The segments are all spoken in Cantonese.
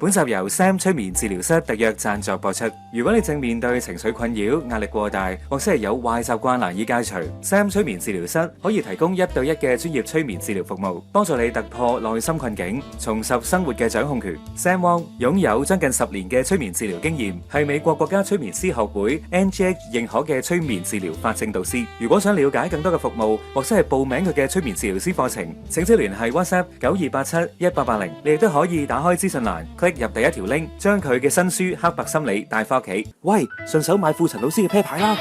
本集由 Sam 催眠治療室特約贊助播出。如果你正面對情緒困擾、壓力過大，或者係有壞習慣難以戒除， Sam 催眠治療室可以提供1對1嘅專業催眠治療服務，幫助你突破內心困境，重拾生活嘅掌控權。Sam Wong 擁有將近10年嘅催眠治療經驗，係美國國家催眠師學會 NGH 認可嘅催眠治療法證導師。如果想了解更多嘅服務，或者係報名佢嘅催眠治療師課程，請即聯繫 WhatsApp 92871880。你亦都可以打開資訊欄，click入第一條 link，將佢嘅新書《黑白心理》帶翻屋企。喂，順手買副陳老師嘅啤牌啦！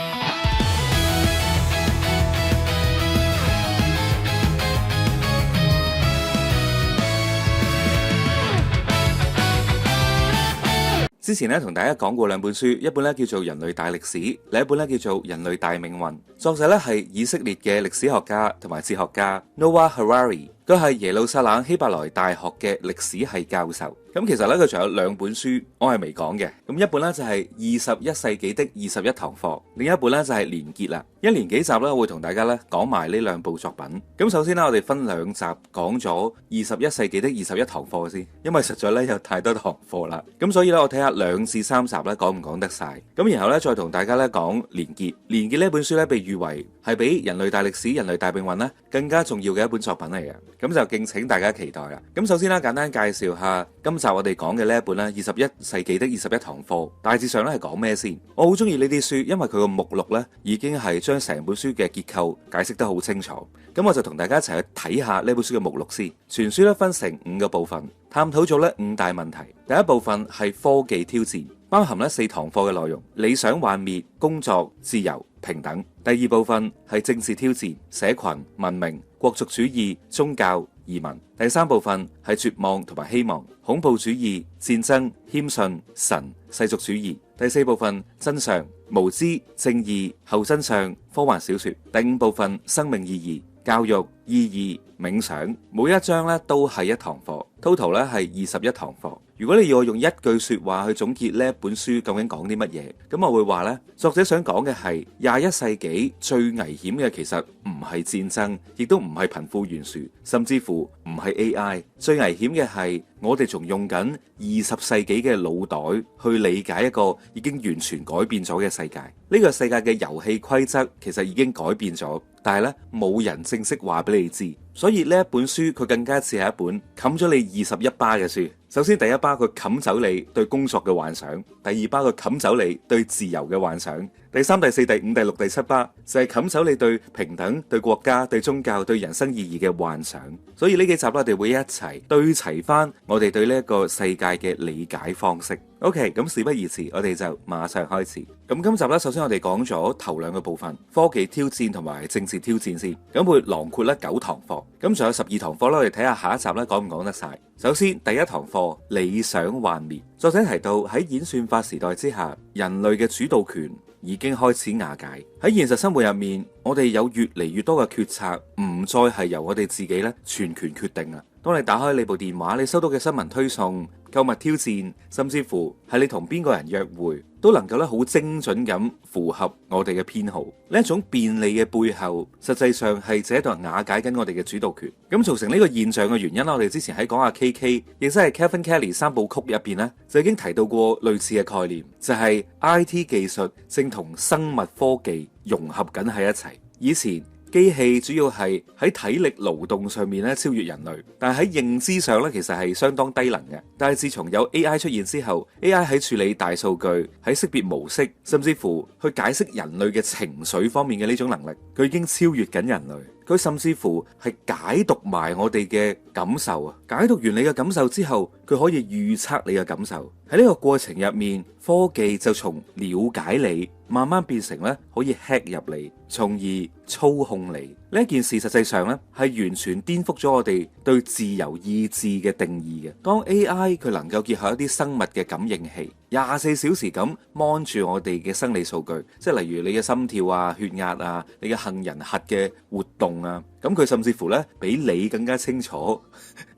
之前咧同大家講過兩本書，一本咧叫做《人類大歷史》，另一本咧叫做《人類大命運》。作者咧係以色列嘅歷史學家同埋哲學家 Noah Harari， 佢係耶路撒冷希伯來大學嘅歷史系教授。咁其實咧佢仲有兩本書我係未講嘅，咁一本咧就係21世紀的21堂課，另一本咧就係連結啦。一連幾集咧我會同大家咧講埋呢兩部作品。咁首先咧我哋分兩集講咗21世紀的21堂課先，因為實在咧有太多堂課啦，咁所以咧我睇下2至3集咧講唔講得晒。咁然後咧再同大家咧講連結。連結呢本書咧被譽為係比人類大歷史、人類大命運咧更加重要嘅一本作品嚟嘅，咁就敬請大家期待啦。咁首先咧簡單介紹下今集我哋講嘅呢一本咧21世紀的21堂課，大致上咧係講咩先？我好中意呢啲書，因為佢個目錄咧已經係將成本書嘅結構解釋得好清楚。咁我就同大家一齊去睇下呢本書嘅目錄先。全書咧分成5個部分，探討咗咧5大問題。第一部分係科技挑戰，包含咧4堂課嘅內容：理想幻滅、工作、自由、平等。第二部分係政治挑戰，社群、文明、國族主義、宗教、移民。第三部分係絕望同埋希望，恐怖主義、戰爭、謙遜、神、世俗主義。第四部分真相、無知、正義、後真相、科幻小說。第5部分生命意義、教育、意義、冥想。每一章咧都係1堂課，total 咧係21堂課。如果你要我用一句說話去總結呢一本書究竟講啲乜嘢，咁我會話呢，作者想講嘅係21世紀最危險嘅其實唔係戰爭，亦都唔係貧富懸殊，甚至乎唔係 AI， 最危險嘅係我哋仲用緊20世紀嘅腦袋去理解一個已經完全改變咗嘅世界。呢個世界嘅遊戲規則其實已經改變咗，但係呢，冇人正式話俾你知，所以呢一本書佢更加似係一本冚咗你21巴嘅書。首先第一巴佢冚走你對工作嘅幻想，第二巴佢冚走你對自由嘅幻想，第3、第4、第5、第6、第7巴就係冚走你對平等、對國家、對宗教、對人生意義嘅幻想。所以呢幾集我哋會一齊對齊翻我哋對呢一個世界嘅理解方式。OK， 咁事不宜遲，我哋就馬上開始。咁今集咧，首先我哋講咗頭2個部分，科技挑戰同埋政治挑戰先。咁會囊括咧9堂課，咁仲有12堂課啦。我哋睇下下一集咧講唔講得晒。首先第1堂課理想幻滅，作者提到喺演算法時代之下，人類嘅主導權已經開始瓦解。喺現實生活入面，我哋有越嚟越多嘅決策唔再係由我哋自己咧全權決定啊。當你打開你部電話，你收到嘅新聞推送、購物挑戰，甚至乎係你同邊個人約會，都能夠咧好精準咁符合我哋嘅偏好。呢一種便利嘅背後，實際上係喺度瓦解緊我哋嘅主導權。咁造成呢個現象嘅原因，我哋之前喺講下 KK， 亦即係 Kevin Kelly 3部曲入邊咧，就已經提到過類似嘅概念，就係 IT 技術正同生物科技融合緊喺一齊。以前機器主要係喺體力勞動上面咧超越人類，但係喺認知上咧其實係相當低能嘅。但係自從有 AI 出現之後， AI 喺處理大數據、喺識別模式，甚至乎去解釋人類嘅情緒方面嘅呢種能力，佢已經超越緊人類。佢甚至乎係解讀埋我哋嘅感受啊！解讀完你嘅感受之後，佢可以預測你嘅感受。喺呢個過程入面，科技就從了解你，慢慢變成咧可以 hack 入你，從而操控你。呢件事實際上咧係完全顛覆咗我哋對自由意志嘅定義嘅。當 AI 佢能夠結合一啲生物嘅感應器，24小時咁 mon 住我哋嘅生理數據，即係例如你嘅心跳啊、血壓啊、你嘅杏仁核嘅活動啊，咁佢甚至乎咧比你更加清楚，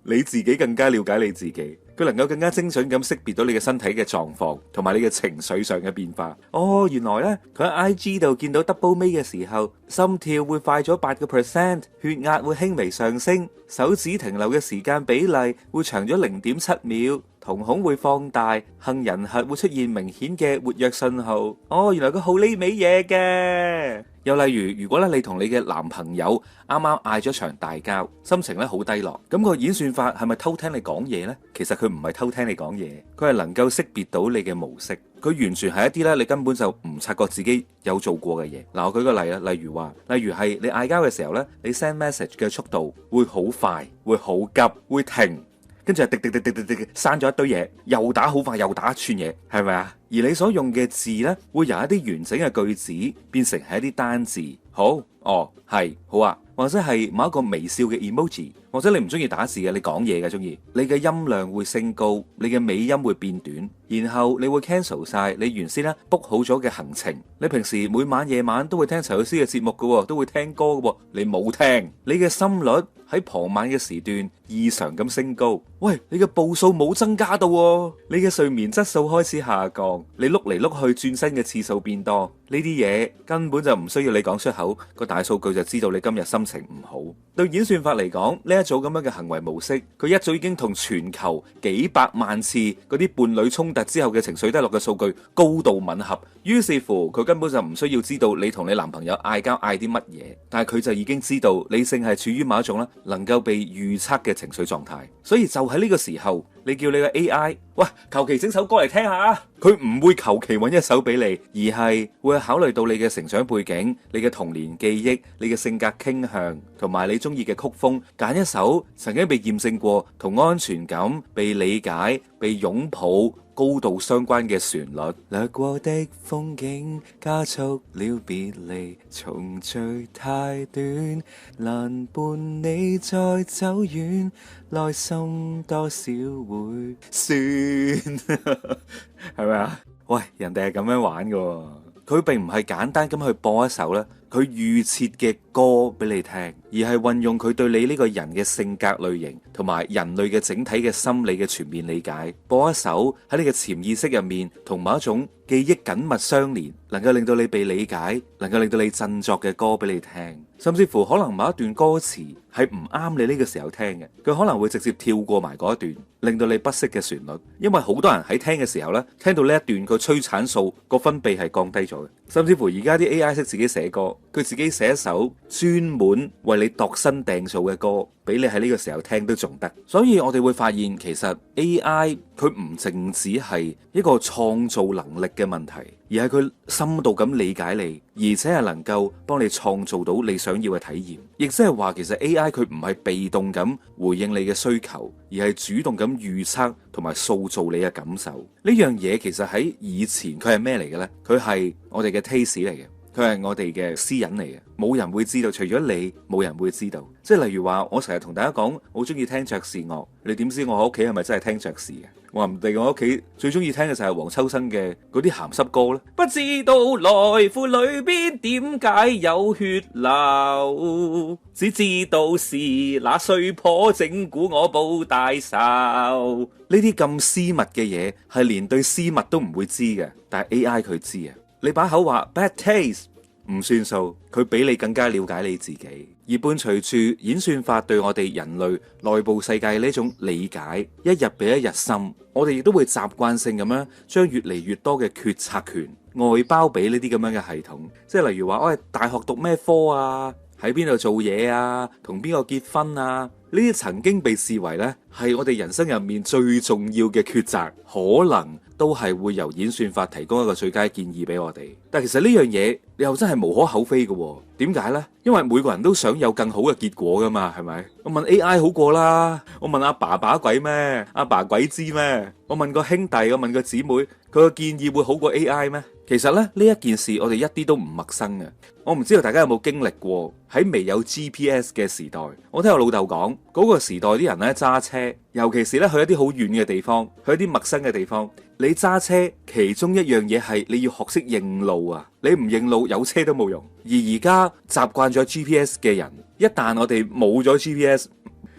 你自己更加了解你自己。佢能夠更加精準咁識別到你嘅身體嘅狀況同埋你嘅情緒上嘅變化。哦，原來呢，佢喺 IG 度見到 double 尾嘅時候，心跳會快咗8%，血壓會輕微上升，手指停留嘅時間比例會長咗0.7秒。瞳孔會放大，杏仁核會出現明顯嘅活躍信號。哦，原來佢好呢味嘢嘅。又例如，如果咧你同你嘅男朋友啱啱嗌咗場大交，心情咧好低落，咁個演算法係咪偷聽你講嘢呢？其實佢唔係偷聽你講嘢，佢係能夠識別到你嘅模式，佢完全係一啲咧你根本就唔察覺自己有做過嘅嘢。嗱，我舉個例啊，例如係你嗌交嘅時候咧，你 send message 嘅速度會好快，會好急，會停，跟住係滴滴滴滴滴滴刪咗一堆嘢，又打好快，又打一串嘢，係咪啊？而你所用嘅字呢，會由一啲完整嘅句子變成係一啲單字。好，哦，係，好啊，或者係某一個微笑嘅 emoji，或者你唔中意打字嘅，你講嘢嘅中意，你嘅音量會升高，你嘅尾音會變短，然後你會 cancel 晒你原先咧 book 好咗嘅行程。你平時每晚夜晚都會聽陳老師嘅節目嘅，都會聽歌嘅，你冇聽，你嘅心率喺傍晚嘅時段異常咁升高。喂，你嘅步數冇增加到，你嘅睡眠質素開始下降，你碌嚟碌去轉身嘅次數變多，呢啲嘢根本就唔需要你講出口，個大數據就知道你今日心情唔好。對演算法嚟講，呢一組咁樣嘅行為模式，佢一早已經同全球幾百萬次嗰啲伴侶衝突之後嘅情緒低落嘅數據高度吻合。於是乎，佢根本就唔需要知道你同你男朋友嗌交嗌啲乜嘢，但係佢就已經知道你正係處於某一種能夠被預測嘅情緒狀態。所以就喺呢個時候，你叫你個 AI， 喂，求其整首歌嚟聽下，佢唔會求其揾一首俾你，而係會考慮到你嘅成長背景、你嘅童年記憶、你嘅性格傾向同埋你中意嘅曲風，揀一首曾經被驗證過同安全感、被理解、被擁抱高度相關嘅旋律。掠過的風景加速了別離，重聚太短，難伴你再走遠，內心多少會酸，係咪啊？喂，人哋係咁樣玩㗎，佢並唔係簡單咁去播一首咧佢預設嘅歌俾你聽，而係運用佢對你呢個人嘅性格類型同埋人類嘅整體嘅心理嘅全面理解，播一首喺你嘅潛意識入面同某一種記憶緊密相連，能夠令到你被理解，能夠令到你振作嘅歌俾你聽。甚至乎可能某一段歌詞係唔啱你呢個時候聽嘅，佢可能會直接跳過埋嗰一段，令到你不適嘅旋律。因為好多人喺聽嘅時候呢，聽到呢一段個催產素個分泌係降低咗嘅。甚至乎而家啲 AI 識自己寫歌，佢自己寫一首專門為你度身訂造嘅歌俾你喺呢個時候聽都仲得。所以我哋會發現其實 AI 佢唔淨止係一個創造能力嘅問題，而係佢深度咁理解你，而且係能夠幫你創造到你想要嘅體驗。亦即係話其實 AI 佢唔係被動咁回應你嘅需求，而係主動咁預測同埋塑造你嘅感受。呢樣嘢其實喺以前佢係咩嚟嘅呢？佢係我哋嘅 taste 嚟嘅，佢係我哋嘅私隱嚟嘅，冇人會知道，除咗你，冇人會知道。即係例如話，我成日同大家講，我好中意聽爵士樂，你點知我喺屋企係咪真係聽爵士嘅？話唔定我屋企最中意聽嘅就係黃秋生嘅嗰啲鹹濕歌咧。不知道來褲裏邊點解有血流，只知道是那衰婆整蠱我報大仇。呢啲咁私密嘅嘢係連對絲襪都唔會知嘅，但係 AI 佢知啊。你把口話 bad taste 唔算數，佢比你更加了解你自己。而伴隨住演算法對我哋人類內部世界呢種理解，一日比一日深，我哋亦都會習慣性咁樣將越嚟越多嘅決策權外包俾呢啲咁樣嘅系統。即係例如話，我係大學讀咩科啊，喺邊度做嘢啊，同邊個結婚啊，呢啲曾經被視為呢係我哋人生入面最重要嘅抉擇，可能都係會由演算法提供一個最佳建議俾我哋。但其實呢樣嘢你又真係無可厚非嘅。點解呢？因為每個人都想有更好嘅結果噶嘛，係咪？我問 AI 好過啦，我問阿爸把鬼咩？阿爸鬼知咩？我問個兄弟，我問個姊妹，佢個建議會好過 AI 咩？其實咧，呢一件事我哋一啲都唔陌生嘅。我唔知道大家有冇經歷過喺未有 GPS 嘅時代。我聽我老豆講，嗰個時代啲人咧揸車，尤其是咧去一啲好遠嘅地方，去一啲陌生嘅地方，你揸車其中一樣嘢係你要學識認路啊！你唔認路，有車都冇用。而家習慣咗 GPS 嘅人，一旦我哋冇咗 GPS，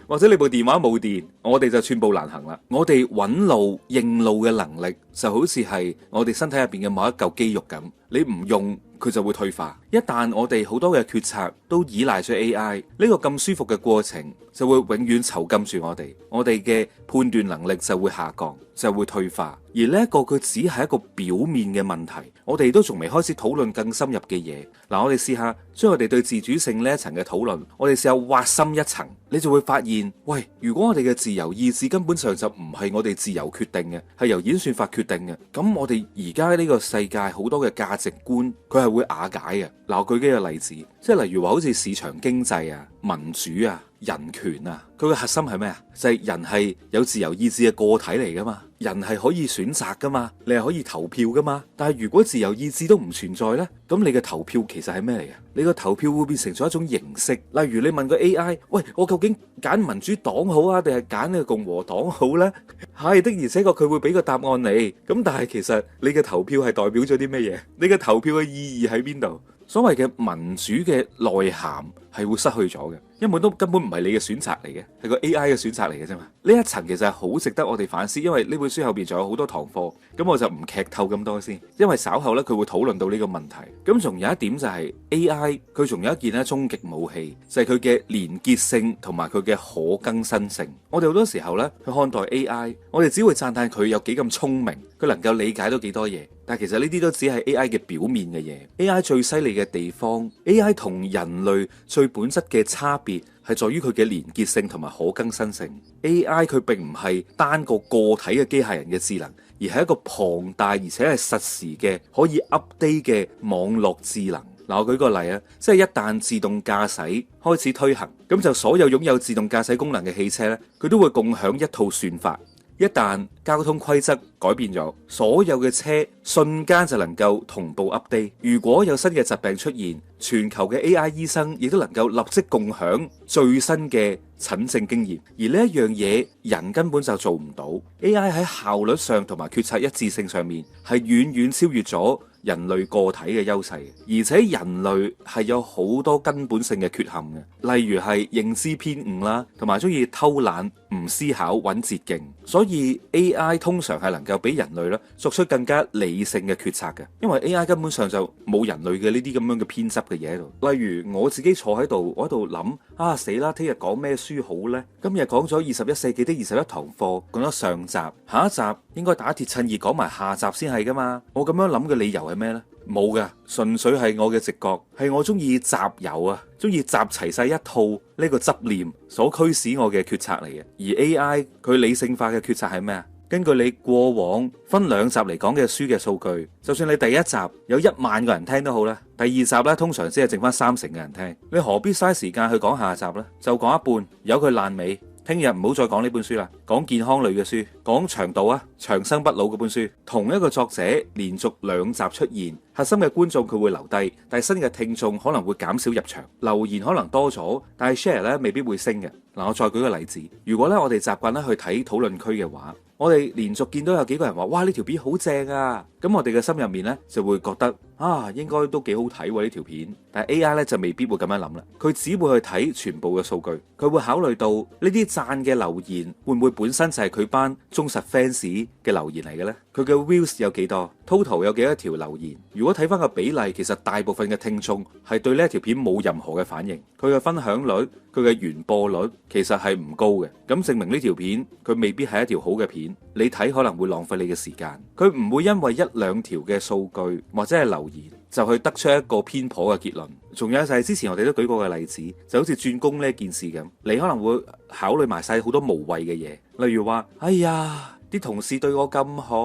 或者你部電話冇電，我哋就寸步難行啦。我哋揾路認路嘅能力就好似係我哋身體入邊嘅某一嚿肌肉咁，你唔用佢就會退化。一旦我哋好多嘅決策都依賴咗 AI，呢個咁舒服嘅過程就會永遠囚禁住我哋嘅判斷能力就會下降，就會退化。而呢一個佢只係一個表面嘅問題，我哋都仲未開始討論更深入嘅嘢。嗱，我哋試下將我哋對自主性呢一層嘅討論，我哋試下挖深一層，你就會發現，喂，如果我哋嘅自由意志根本上就唔係我哋自由決定嘅，係由演算法決定嘅，咁我哋而家呢個世界好多嘅價值觀，佢係會瓦解嘅。嗱，我舉幾個例子，即係例如話好似市場經濟啊、民主啊、人權啊，佢嘅核心係咩啊？就係人係有自由意志嘅個體嚟噶嘛，人係可以選擇噶嘛，你係可以投票噶嘛。但係如果自由意志都唔存在呢，咁你嘅投票其實係咩嚟嘅？你個投票會變成咗一種形式。例如你問個 AI，喂，我究竟揀民主黨好啊，定係揀呢個共和黨好呢？係的，而且確佢會俾個答案你。咁但係其實你嘅投票係代表咗啲咩嘢？你嘅投票嘅意義喺邊度？所謂嘅民主嘅內涵係會失去咗嘅，因為都根本唔係你嘅選擇嚟嘅，係個 AI 嘅選擇嚟嘅啫嘛。呢一層其實係好值得我哋反思，因為呢本書後邊仲有好多堂課，咁我就唔劇透咁多先，因為稍後呢，佢會討論到呢個問題。咁仲有一點就係 AI 佢仲有一件咧終極武器，就係佢嘅連結性同埋佢嘅可更新性。我哋好多時候呢，去看待 AI，我哋只會讚嘆佢有幾咁聰明，佢能夠理解到幾多嘢。但其實呢啲都只係 AI 嘅表面嘅嘢。AI 最犀利嘅地方， AI 同人類最本質嘅差別係在於佢嘅連結性同埋可更新性。AI 佢並唔係單個個體嘅機械人嘅智能，而係一個龐大而且係實時嘅可以 update 嘅網絡智能。嗱，我舉個例啊，即係一旦自動駕駛開始推行，咁就所有擁有自動駕駛功能嘅汽車咧，佢都會共享一套算法。一旦交通規則改變咗，所有嘅車瞬間就能夠同步 update。如果有新嘅疾病出現，全球嘅 AI 醫生亦都能夠立即共享最新嘅診症經驗。而呢一樣嘢，人根本就做唔到。AI 喺效率上同埋決策一致性上面，係遠遠超越咗人類個體嘅優勢，而且人類係有好多根本性嘅缺陷嘅，例如係認知偏誤啦，同埋中意偷懶、唔思考、揾捷徑。所以 AI 通常係能夠俾人類咧作出更加理性嘅決策嘅，因為 AI 根本上就冇人類嘅呢啲咁樣嘅偏執嘅嘢喺度。例如我自己坐喺度，我喺度諗啊，死啦，聽日講咩書好呢？今日講咗21世紀的21堂課，講咗上集，下一集應該打鐵趁熱講埋下集先係噶嘛？我咁樣諗嘅理由係咩呢？冇噶，純粹係我嘅直覺，係我中意集郵啊，中意集齊晒一套呢個執念所驅使我嘅決策嚟嘅。而 AI 佢理性化嘅決策係咩啊？根據你過往分2集嚟講嘅書嘅數據，就算你第一集有1萬個人聽都好啦，第2集咧通常只係剩翻3成嘅人聽，你何必嘥時間去講下集呢？就講一半，由佢爛尾。聽日唔好再講呢本書啦，講健康類嘅書，講長度啊，長生不老嗰本書，同一個作者連續2集出現，核心嘅觀眾佢會留低，但係新嘅聽眾可能會減少入場，留言可能多咗，但係 share 咧未必會升嘅。嗱，我再舉個例子，如果咧我哋習慣咧去睇討論區嘅話，我哋連續見到有幾個人話，哇，呢條片好正啊，咁我哋嘅心入面咧就會覺得啊，應該都幾好睇喎呢條片。但係 AI 咧就未必會咁樣諗啦，佢只會去睇全部嘅數據，佢會考慮到呢啲讚嘅留言會唔會本身就係佢班忠實 fans 嘅留言嚟嘅咧？佢嘅 views 有幾多 ，total 有幾多條留言？如果睇翻個比例，其實大部分嘅聽眾係對呢一條片冇任何嘅反應，佢嘅分享率、佢嘅完播率其實係唔高嘅，咁證明呢條片佢未必係一條好嘅片，你睇可能會浪費你嘅時間，佢唔會因為1、2條嘅數據或者係留言就去得出一個偏頗嘅結論。仲有就係之前我哋都舉過嘅例子，就好似轉工呢件事咁，你可能會考慮埋晒好多無謂嘅嘢，例如話，哎呀，啲同事對我咁好，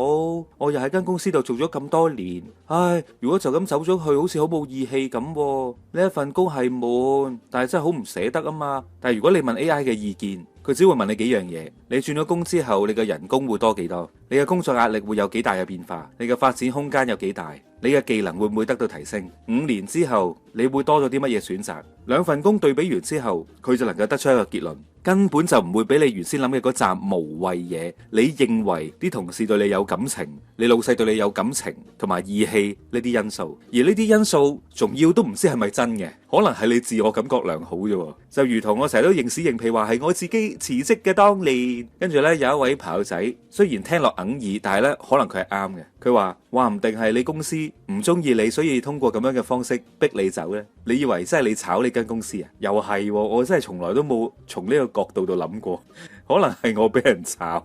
我又喺間公司度做咗咁多年，唉，如果就咁走咗去，好似好冇義氣咁。呢一份工係悶，但係真係好唔捨得啊嘛。但係如果你問 AI 嘅意見，佢只會問你幾樣嘢：你轉咗工之後，你嘅人工會多幾多？你嘅工作壓力會有幾大嘅變化？你嘅發展空間有幾大？你嘅技能會唔會得到提升？5年之後你會多咗啲乜嘢選擇？2份工對比完之後，佢就能夠得出一個結論，根本就唔會俾你原先諗嘅嗰紮無謂嘢。你認為啲同事對你有感情，你老細對你有感情同埋義氣呢啲因素，而呢啲因素仲要都唔知係咪真嘅。可能係你自我感覺良好啫。就如同我成日都認屎認屁話係我自己辭職嘅當年，跟住呢，有一位朋友仔，雖然聽落哽耳，但係呢，可能佢係啱嘅。佢話唔定係你公司唔中意你，所以通過咁樣嘅方式逼你走呢。你以為真係你炒呢間公司啊？又係，我真係從來都冇從呢個角度度諗過，可能係我俾人炒。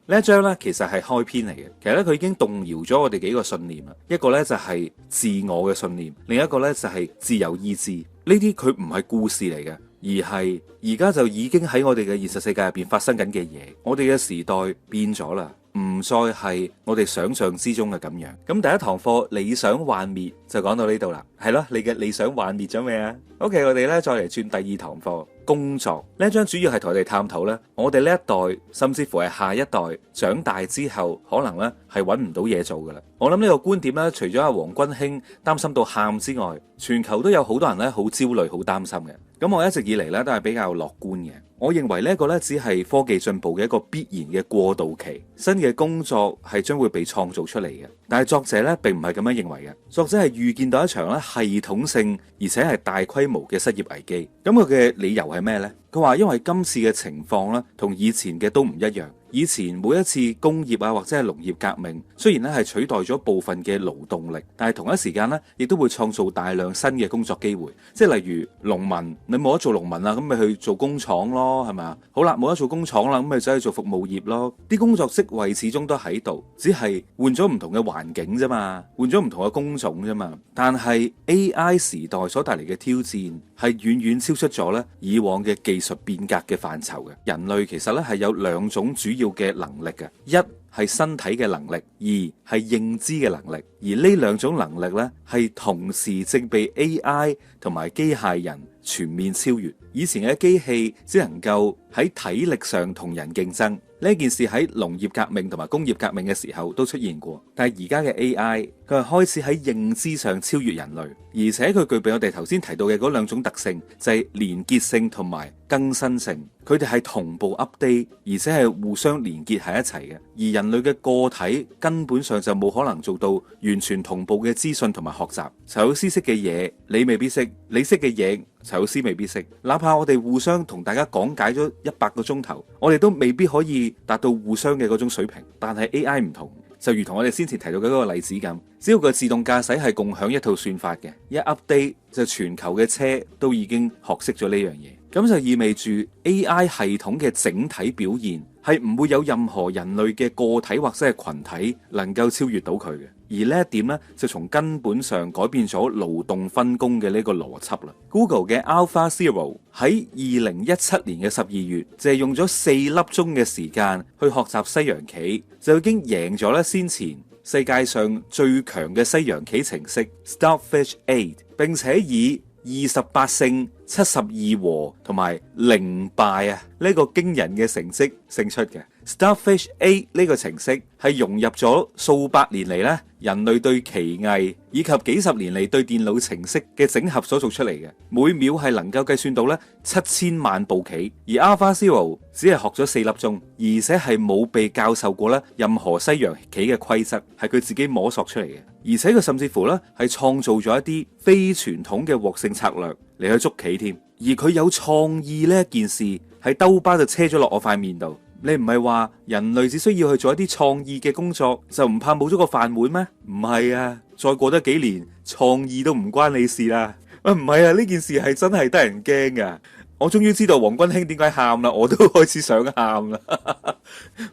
呢一章呢，其實係開篇嚟嘅。其實咧，佢已經動搖咗我哋幾個信念啦。一個呢，就係自我嘅信念，另一個呢，就係自由意志。呢啲佢唔係故事嚟嘅，而係而家就已經喺我哋嘅現實世界入邊發生緊嘅嘢。我哋嘅時代變咗啦，唔再係我哋想象之中嘅咁樣。咁第一堂課理想幻滅就講到呢度啦。係咯，你嘅理想幻滅咗未啊？OK，我哋呢，再嚟轉第二堂課。工作呢一章主要係同我哋探討咧，我哋呢一代甚至乎係下一代長大之後，可能咧係揾唔到嘢做噶啦。我諗呢個觀點咧，除咗阿黃君興擔心到喊之外，全球都有好多人咧好焦慮、好擔心嘅。咁我一直以嚟咧都係比較樂觀嘅。我認為呢一個咧只係科技進步嘅一個必然嘅過渡期，新嘅工作係將會被創造出嚟嘅。但係作者咧並唔係咁樣認為嘅，作者係預見到一場咧系統性而且係大規模嘅失業危機。咁佢嘅理由係咩呢？佢話因為今次嘅情況咧同以前嘅都唔一樣。以前每一次工業啊或者係農業革命，雖然咧係取代咗部分嘅勞動力，但係同一時間咧亦都會創造大量新嘅工作機會。即係例如農民，你冇得做農民啦，咁咪去做工廠咯，係咪啊？好啦，冇得做工廠啦，咁咪走去做服務業咯。啲工作職位始終都喺度，只係換咗唔同嘅環境啫嘛，換咗唔同嘅工種啫嘛。但係 AI 時代所帶嚟嘅挑戰係遠遠超出咗咧以往嘅技術變革嘅範疇嘅。人類其實咧係有兩種主要嘅能力嘅，一係身體嘅能力，二係認知嘅能力。而呢兩種能力咧係同時正被 AI 同埋機械人全面超越。以前嘅機器只能夠喺體力上同人競爭，呢件事喺農業革命同埋工業革命嘅時候都出現過。但係而家嘅 AI 佢係開始喺認知上超越人類，而且佢具備我哋頭先提到嘅嗰兩種特性，就係連結性同埋更新性。佢哋係同步 update，而且係互相連結喺一齊嘅。而人類嘅個體根本上就冇可能做到完全同步嘅資訊同埋學習。陳老師識嘅嘢你未必識，你識嘅嘢陳老師未必識。哪怕我哋互相同大家講解咗100個鐘頭，我哋都未必可以達到互相嘅嗰種水平。但係 AI 唔同，就如同我哋先前提到嘅嗰個例子咁，只要個自動駕駛係共享一套算法嘅，一 update 就全球嘅車都已經學識咗呢樣嘢。咁就意味住 AI 系統嘅整體表現係唔會有任何人類嘅個體或者係群體能夠超越到佢嘅。而呢一點呢，就從根本上改變咗勞動分工嘅呢個邏輯啦。Google 嘅 AlphaZero 喺2017年嘅12月，就係用咗4粒鐘嘅時間去學習西洋棋，就已經贏咗咧先前世界上最強嘅西洋棋程式 Starfish 8，並且以28勝72和同埋0敗啊呢個驚人嘅成績勝出嘅。Starfish 8呢個程式係融入咗數百年嚟咧人類對棋藝以及幾十年嚟對電腦程式嘅整合所做出嚟嘅，每秒係能夠計算到咧7000萬步棋。而 AlphaZero 只係學咗4粒鐘，而且係冇被教授過咧任何西洋棋嘅規則，係佢自己摸索出嚟嘅。而且佢甚至乎咧係創造咗一啲非傳統嘅獲勝策略嚟去捉棋添。而佢有創意呢一件事係兜巴就車咗落我塊面度。你唔係話人類只需要去做一啲創意嘅工作就唔怕冇咗個飯碗咩？唔係啊，再過多幾年創意都唔關你事啦。唔係啊，呢件事係真係得人驚噶。我終於知道黃君興點解喊啦，我都開始想喊啦。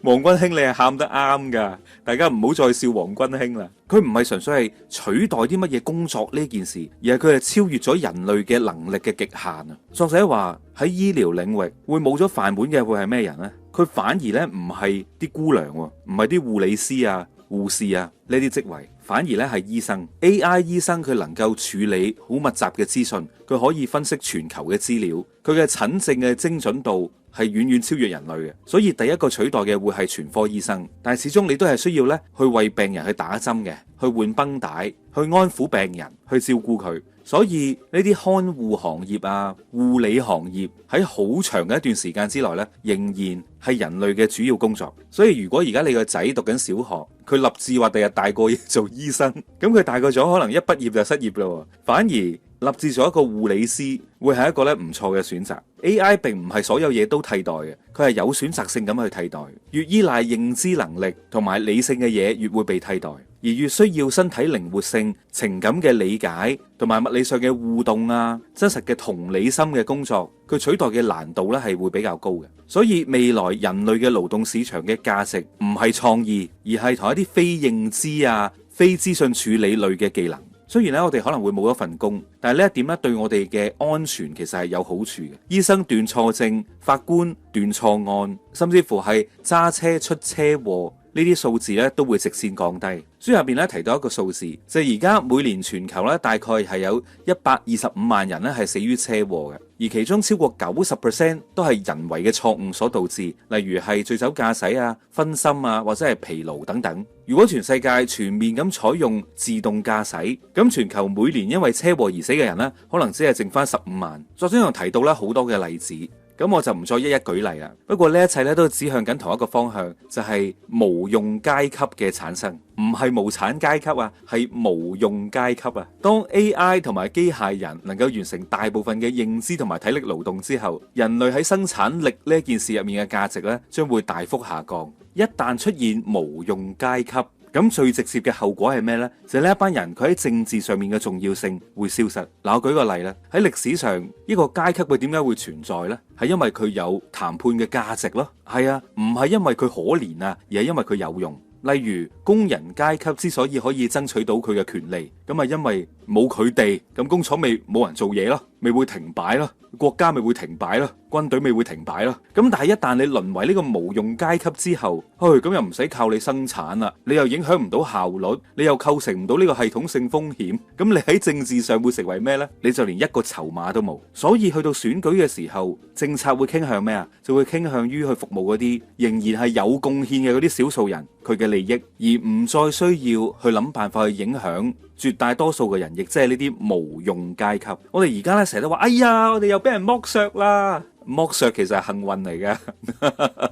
黃君興你係喊得啱噶，大家唔好再笑黃君興啦。佢唔係純粹係取代啲乜嘢工作呢件事，而係佢係超越咗人類嘅能力嘅極限啊。作者話喺醫療領域會冇咗飯碗嘅會係咩人呢？佢反而咧唔係啲姑娘，唔係啲護理師啊、護士啊呢啲職位，反而咧係醫生。AI 醫生佢能夠處理好密集嘅資訊，佢可以分析全球嘅資料，佢嘅診症嘅精準度係遠遠超越人類嘅。所以第一個取代嘅會係全科醫生，但係始終你都係需要咧去為病人去打針嘅，去換繃帶，去安撫病人，去照顧佢。所以呢啲看護行業啊、護理行業喺好長嘅一段時間之內咧，仍然係人類嘅主要工作。所以如果而家你個仔讀緊小學，佢立志話第日大個要做醫生，咁佢大個咗可能一畢業就失業咯。反而立志做一個護理師會係一個咧唔錯嘅選擇。AI 並唔係所有嘢都替代嘅，佢係有選擇性咁去替代。越依賴認知能力同埋理性嘅嘢，越會被替代。而越需要身體靈活性、情感嘅理解同埋物理上嘅互動啊、真實嘅同理心嘅工作，佢取代嘅難度咧係會比較高嘅。所以未來人類嘅勞動市場嘅價值唔係創意，而係同一啲非認知啊、非資訊處理類嘅技能。雖然咧我哋可能會冇一份工，但係呢一點咧對我哋嘅安全其實係有好處嘅。醫生斷錯症，法官斷錯案，甚至乎係揸車出車禍，呢啲數字咧都會直線降低。書入邊咧提到一個數字，就係而家每年全球咧大概係有125萬人咧係死於車禍嘅，而其中超過90% 都係人為嘅錯誤所導致，例如係醉酒駕駛啊、分心啊或者係疲勞等等。如果全世界全面咁採用自動駕駛，咁全球每年因為車禍而死嘅人咧，可能只係剩翻15萬。作者仲提到咧好多嘅例子。咁我就唔再一一舉例啦。不過呢一切咧都指向緊同一個方向，就係無用階級嘅產生，唔係無產階級啊，係無用階級啊。當 AI 同埋機械人能夠完成大部分嘅認知同埋體力勞動之後，人類喺生產力呢件事入面嘅價值咧將會大幅下降。一旦出現無用階級，咁最直接嘅後果係咩呢？就係呢一班人佢喺政治上面嘅重要性會消失。嗱，我舉個例啦，喺歷史上一個階級佢點解會存在呢？係因為佢有談判嘅價值咯。係啊，唔係因為佢可憐啊，而係因為佢有用。例如工人階級之所以可以爭取到佢嘅權利，咁係因為冇佢哋，咁工廠咪冇人做嘢咯，咪會停擺咯，國家咪會停擺咯，軍隊咪會停擺咯。咁但係一旦你淪為呢個無用階級之後，咁又唔使靠你生產啦，你又影響唔到效率，你又構成唔到呢個系統性風險，咁你喺政治上會成為咩呢？你就連一個籌碼都冇。所以去到選舉嘅時候，政策會傾向咩啊？就會傾向於去服務嗰啲仍然係有貢獻嘅嗰啲少數人佢嘅利益，而唔再需要去諗辦法去影響絕大多數嘅人，亦即係呢啲無用階級。我哋而家咧成日都話，哎呀，我哋又俾人剝削啦。剝削其實係幸運嚟嘅，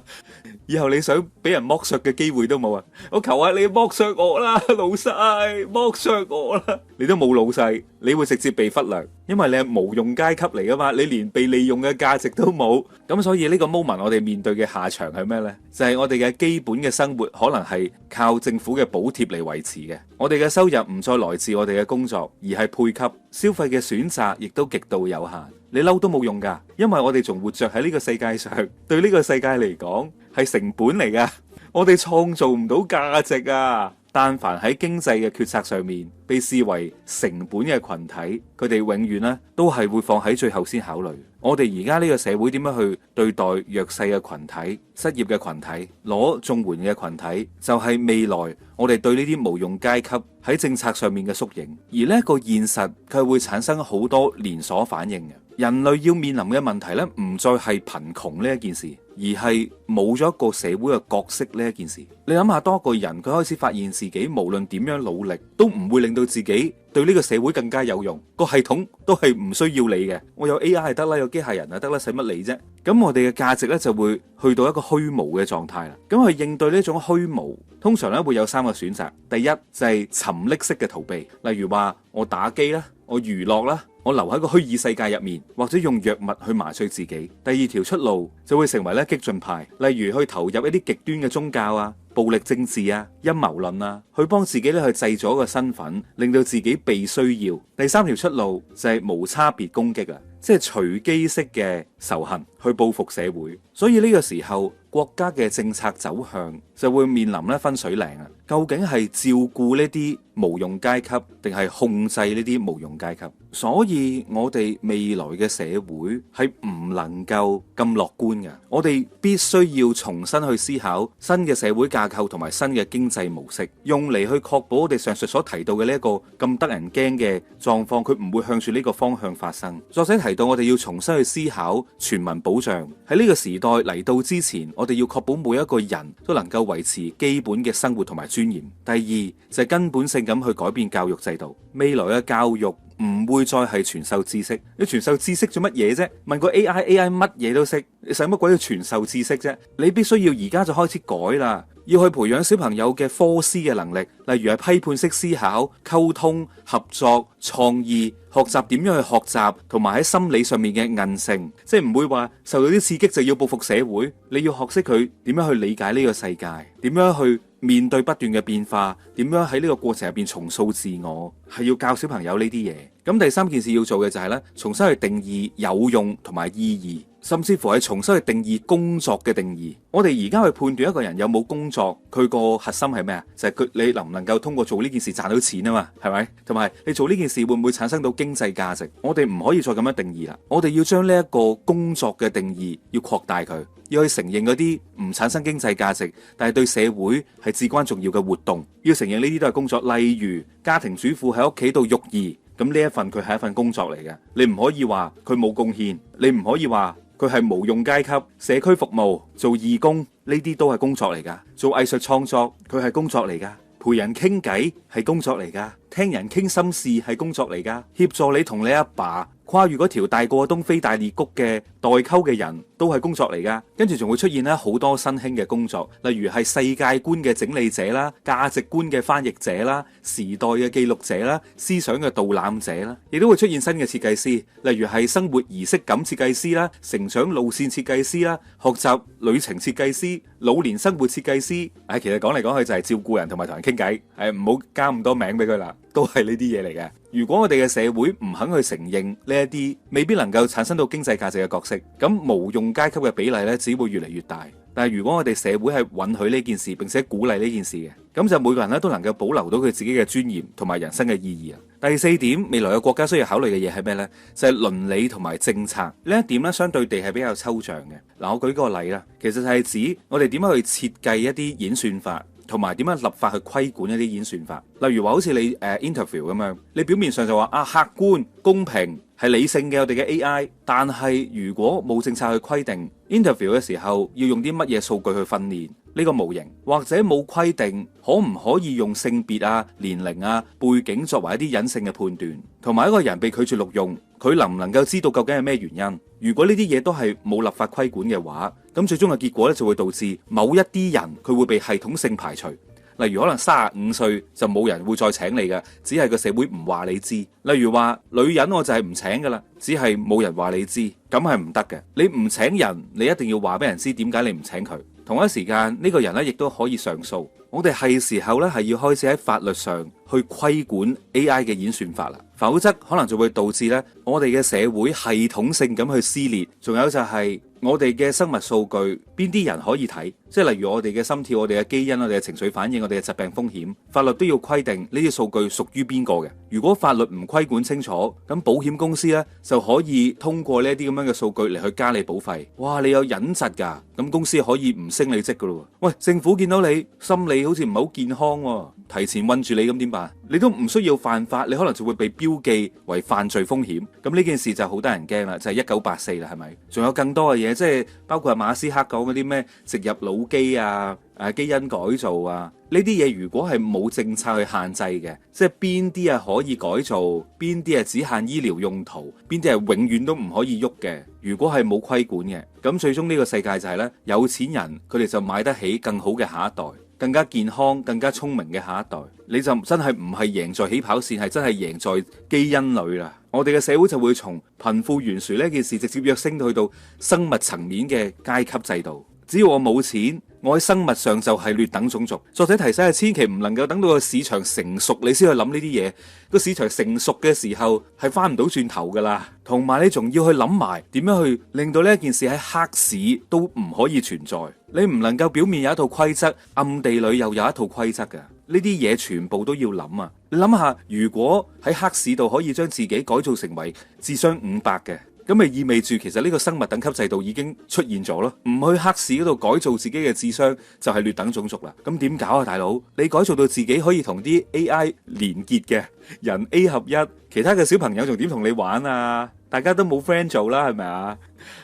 以後你想俾人剝削嘅機會都冇啊！我求下你剝削我啦，老細，剝削我啦！你都冇老細，你會直接被忽略，因為你係無用階級嚟噶嘛，你連被利用嘅價值都冇。咁所以呢個 moment 我哋面對嘅下場係咩呢？就係我哋嘅基本嘅生活可能係靠政府嘅補貼嚟維持嘅，我哋嘅收入唔再來自我哋嘅工作，而係配給，消費嘅選擇亦都極度有限。你嬲都冇用噶，因為我哋仲活着喺呢個世界上，對呢個世界嚟講係成本嚟噶，我哋創造唔到價值啊！但凡喺經濟嘅決策上面被視為成本嘅群體，佢哋永遠咧都係會放喺最後先考慮。我哋而家呢個社會點樣去對待弱勢嘅群體、失業嘅群體、攞綜援嘅群體，就係未來我哋對呢啲無用階級喺政策上面嘅縮影。而呢一個現實，佢會產生好多連鎖反應嘅。人類要面臨嘅問題咧，唔再係貧窮呢一件事，而係冇咗一個社會嘅角色呢一件事。你諗下，當一個人佢開始發現自己無論點樣努力，都唔會令到自己對呢個社會更加有用，個系統都係唔需要你嘅。我有 AI 係得啦，有機械人係得啦，使乜你啫？咁我哋嘅價值咧就會去到一個虛無嘅狀態啦。咁去應對呢種虛無，通常咧會有3個選擇。第一就係沉溺式嘅逃避，例如話我打機啦，我娛樂啦，我留喺個虛擬世界入面，或者用藥物去麻醉自己。第二條出路就會成為咧激進派，例如去投入一啲極端嘅宗教啊、暴力政治啊、陰謀論啊，去幫自己咧去製造一個身份，令到自己被需要。第三條出路就係無差別攻擊啊，即係隨機式嘅仇恨去報復社會。所以呢個時候，國家嘅政策走向就會面臨咧分水嶺啊！究竟係照顧呢啲無用階級，定係控制呢啲無用階級？所以我哋未來嘅社會係唔能夠咁樂觀嘅。我哋必須要重新去思考新嘅社會架構同埋新嘅經濟模式，用嚟去確保我哋上述所提到嘅呢一個咁得人驚嘅狀況，佢唔會向住呢個方向發生。作者提到我哋要重新去思考全民保障，喺呢個時代嚟到之前，我哋要確保每一個人都能夠維持基本嘅生活同埋尊嚴。第二就係根本性咁去改變教育制度，未來嘅教育唔會再係傳授知識。你傳授知識做乜嘢啫？問個 AI 乜嘢都識，你使乜鬼要傳授知識啫？你必須要而家就開始改啦。要去培養小朋友嘅科思嘅能力，例如係批判式思考、溝通、合作、創意，學習點樣去學習，同埋喺心理上面嘅韌性，即係唔會話受到啲刺激就要報復社會。你要學識佢點樣去理解呢個世界，點樣去面對不斷嘅變化，點樣喺呢個過程入邊重塑自我，係要教小朋友呢啲嘢。咁第三件事要做嘅就係咧，重新去定義有用同埋意義，甚至乎係重新去定義工作嘅定義。我哋而家去判斷一個人有冇工作，佢個核心係咩啊？就係佢你能唔能夠通過做呢件事賺到錢啊嘛，係咪？同埋你做呢件事會唔會產生到經濟價值？我哋唔可以再咁樣定義啦，我哋要將呢一個工作嘅定義要擴大佢，要去承認嗰啲唔產生經濟價值，但係對社會係至關重要嘅活動，要承認呢啲都係工作。例如家庭主婦喺屋企度育兒，咁呢一份佢係一份工作嚟嘅，你唔可以話佢冇貢獻，你唔可以話佢係無用階級。社區服務、做義工呢啲都係工作嚟噶，做藝術創作佢係工作嚟噶，陪人傾偈係工作嚟噶，聽人傾心事係工作嚟噶，協助你同你阿爸跨越嗰條大過東非大裂谷嘅代溝嘅人都係工作嚟噶。跟住仲會出現咧好多新興嘅工作，例如係世界觀嘅整理者啦、價值觀嘅翻譯者啦、時代嘅記錄者啦、思想嘅導覽者啦，亦都會出現新嘅設計師，例如係生活儀式感設計師啦、成長路線設計師啦、學習旅程設計師、老年生活設計師。其實講嚟講去就係照顧人同埋同人傾偈，唔好加咁多名俾佢啦，都係呢啲嘢嚟嘅。如果我哋嘅社會唔肯去承認呢一啲未必能夠產生到經濟價值嘅角色，咁無用階級嘅比例咧只會越嚟越大。但係如果我哋社會係允許呢件事，並且鼓勵呢件事嘅，咁就每個人咧都能夠保留到佢自己嘅尊嚴同埋人生嘅意義啊。第四點，未來嘅國家需要考慮嘅嘢係咩呢？就係倫理同埋政策。呢一點咧相對地係比較抽象嘅。嗱，我舉個例啦，其實係指我哋點樣去設計一啲演算法，同埋點樣立法去規管一啲演算法。例如話好似你interview 咁樣，你表面上就話客觀公平係理性嘅我哋嘅 AI， 但係如果冇政策去規定 interview 嘅時候要用啲乜嘢數據去訓練呢個模型，或者冇規定可唔可以用性別啊、年齡啊、背景作為一啲隱性嘅判斷，同埋一個人被拒絕錄用，佢能唔能夠知道究竟係咩原因？如果呢啲嘢都係冇立法規管嘅話，咁最終嘅結果咧就會導致某一啲人佢會被系統性排除。例如可能35歲就冇人會再請你嘅，只係個社會唔話你知。例如話女人我就係唔請噶啦，只係冇人話你知，咁係唔得嘅。你唔請人，你一定要話俾人知點解你唔請佢。同一時間呢個人咧亦都可以上訴。我哋係時候咧係要開始喺法律上去規管 AI 嘅演算法啦，否則可能就會導致咧我哋嘅社會系統性咁去撕裂。仲有就係我哋嘅生物數據邊啲人可以睇，即係例如我哋嘅心跳、我哋嘅基因、我哋嘅情緒反應、我哋嘅疾病風險，法律都要規定呢啲數據屬於邊個嘅。如果法律唔規管清楚，咁保險公司咧就可以通過呢啲咁樣嘅數據嚟去加你保費。哇，你有隱疾㗎，咁公司可以唔升你職㗎咯。喂，政府見到你心理好似唔係好健康喎，提前韞住你，咁點辦？你都唔需要犯法，你可能就會被標記為犯罪風險。咁呢件事就好得人驚啦，就係1984啦，係咪？仲有更多嘅嘢，即係包括馬斯克講嗰啲咩植入腦機啊、基因改造啊，呢啲嘢如果係冇政策去限制嘅，即係邊啲係可以改造，邊啲係只限醫療用途，邊啲係永遠都唔可以喐嘅，如果係冇規管嘅，咁最終呢個世界就係呢：有錢人佢哋就買得起更好嘅下一代，更加健康、更加聰明嘅下一代，你就真係唔係贏在起跑線，係真係贏在基因裏啦。我哋嘅社會就會從貧富懸殊呢件事直接躍升到去到生物層面嘅階級制度。只要我冇錢，我喺生物上就係劣等種族。作者提醒係千祈唔能夠等到個市場成熟你先去諗呢啲嘢，個市場成熟嘅時候係翻唔到轉頭噶啦。同埋你仲要去諗埋點樣去令到呢一件事喺黑市都唔可以存在。你唔能夠表面有一套規則，暗地裏又有一套規則嘅。呢啲嘢全部都要諗啊！你諗下，如果喺黑市度可以將自己改造成為智商500嘅，咁咪意味住其實呢個生物等級制度已經出現咗咯。唔去黑市嗰度改造自己嘅智商就係劣等種族啦。咁點搞啊，大佬？你改造到自己可以同啲 AI 連結嘅人 A 合一，其他嘅小朋友仲點同你玩啊？大家都冇 friend 做啦，係咪啊？